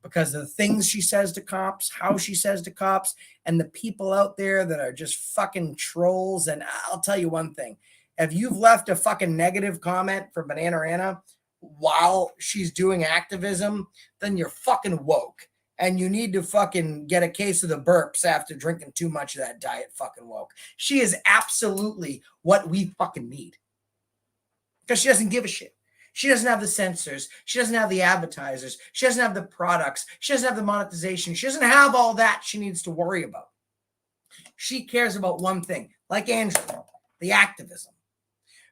because of the things she says to cops, how she says to cops, and the people out there that are just fucking trolls. And I'll tell you one thing. If you've left a fucking negative comment for Banana Rana while she's doing activism, then you're fucking woke. And you need to fucking get a case of the burps after drinking too much of that diet fucking woke. She is absolutely what we fucking need. Because she doesn't give a shit. She doesn't have the censors. She doesn't have the advertisers. She doesn't have the products. She doesn't have the monetization. She doesn't have all that she needs to worry about. She cares about one thing, like Andrew, the activism.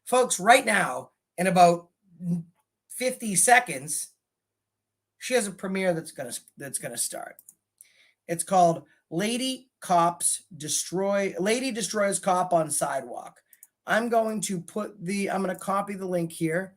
Folks, right now, in about 50 seconds, she has a premiere that's gonna start. It's called Lady Destroys Cop on Sidewalk. I'm going to copy the link here.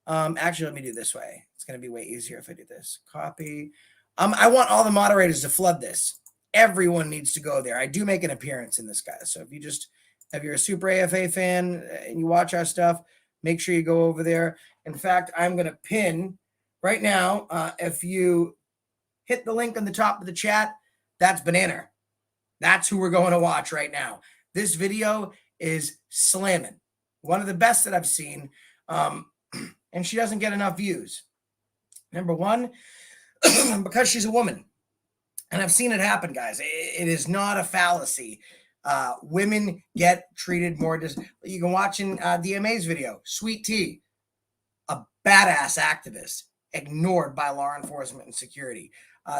Actually, let me do it this way. It's going to be way easier if I do this. Copy. I want all the moderators to flood this. Everyone needs to go there. I do make an appearance in this, guys. So if you're a super AFA fan and you watch our stuff, make sure you go over there. In fact, I'm going to pin right now. If you hit the link on the top of the chat, that's Banana. That's who we're going to watch right now. This video is slamming. One of the best that I've seen. And she doesn't get enough views. Number one, because she's a woman. And I've seen it happen, guys. It is not a fallacy. Women get treated more. You can watch in DMA's video, Sweet Tea, a badass activist, ignored by law enforcement and security.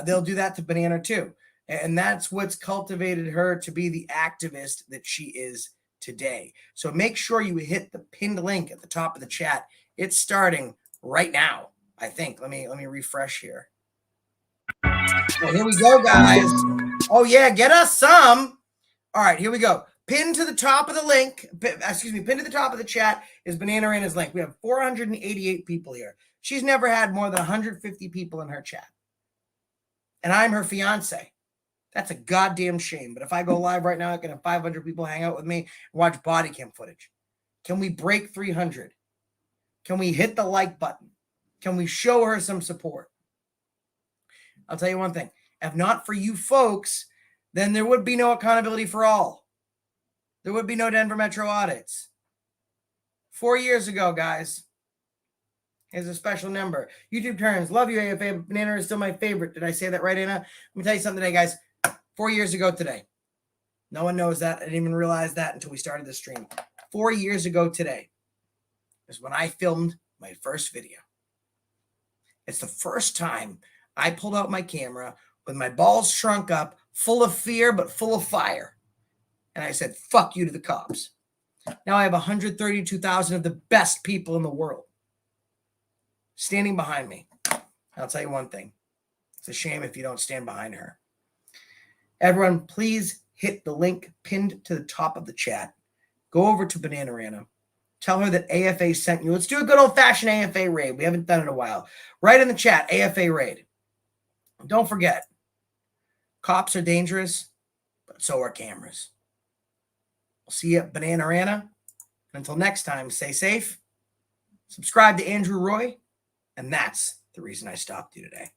They'll do that to Banana too. And that's what's cultivated her to be the activist that she is today. So make sure you hit the pinned link at the top of the chat. It's starting right now, I think. Let me refresh here. Well, here we go, guys. Oh, yeah, get us some. All right, here we go. Pinned to the top of the link, pinned to the top of the chat is Banana Rana's link. We have 488 people here. She's never had more than 150 people in her chat. And I'm her fiance. That's a goddamn shame. But if I go live right now, I can have 500 people hang out with me and watch body cam footage. Can we break 300? Can we hit the like button? Can we show her some support? I'll tell you one thing. If not for you folks, then there would be no accountability for all. There would be no Denver Metro audits. 4 years ago, guys. Here's a special number. YouTube turns. Love you, AFA. Banana is still my favorite. Did I say that right, Anna? Let me tell you something today, guys. 4 years ago today. No one knows that. I didn't even realize that until we started the stream. 4 years ago today is when I filmed my first video. It's the first time I pulled out my camera with my balls shrunk up, full of fear, but full of fire. And I said, fuck you to the cops. Now I have 132,000 of the best people in the world standing behind me. I'll tell you one thing. It's a shame if you don't stand behind her. Everyone, please hit the link pinned to the top of the chat. Go over to Banana Rana. Tell her that AFA sent you. Let's do a good old-fashioned AFA raid. We haven't done it in a while. Write in the chat, AFA raid. Don't forget, cops are dangerous, but so are cameras. We'll see you at Banana Rana. Until next time, stay safe. Subscribe to Andrew Roy. And that's the reason I stopped you today.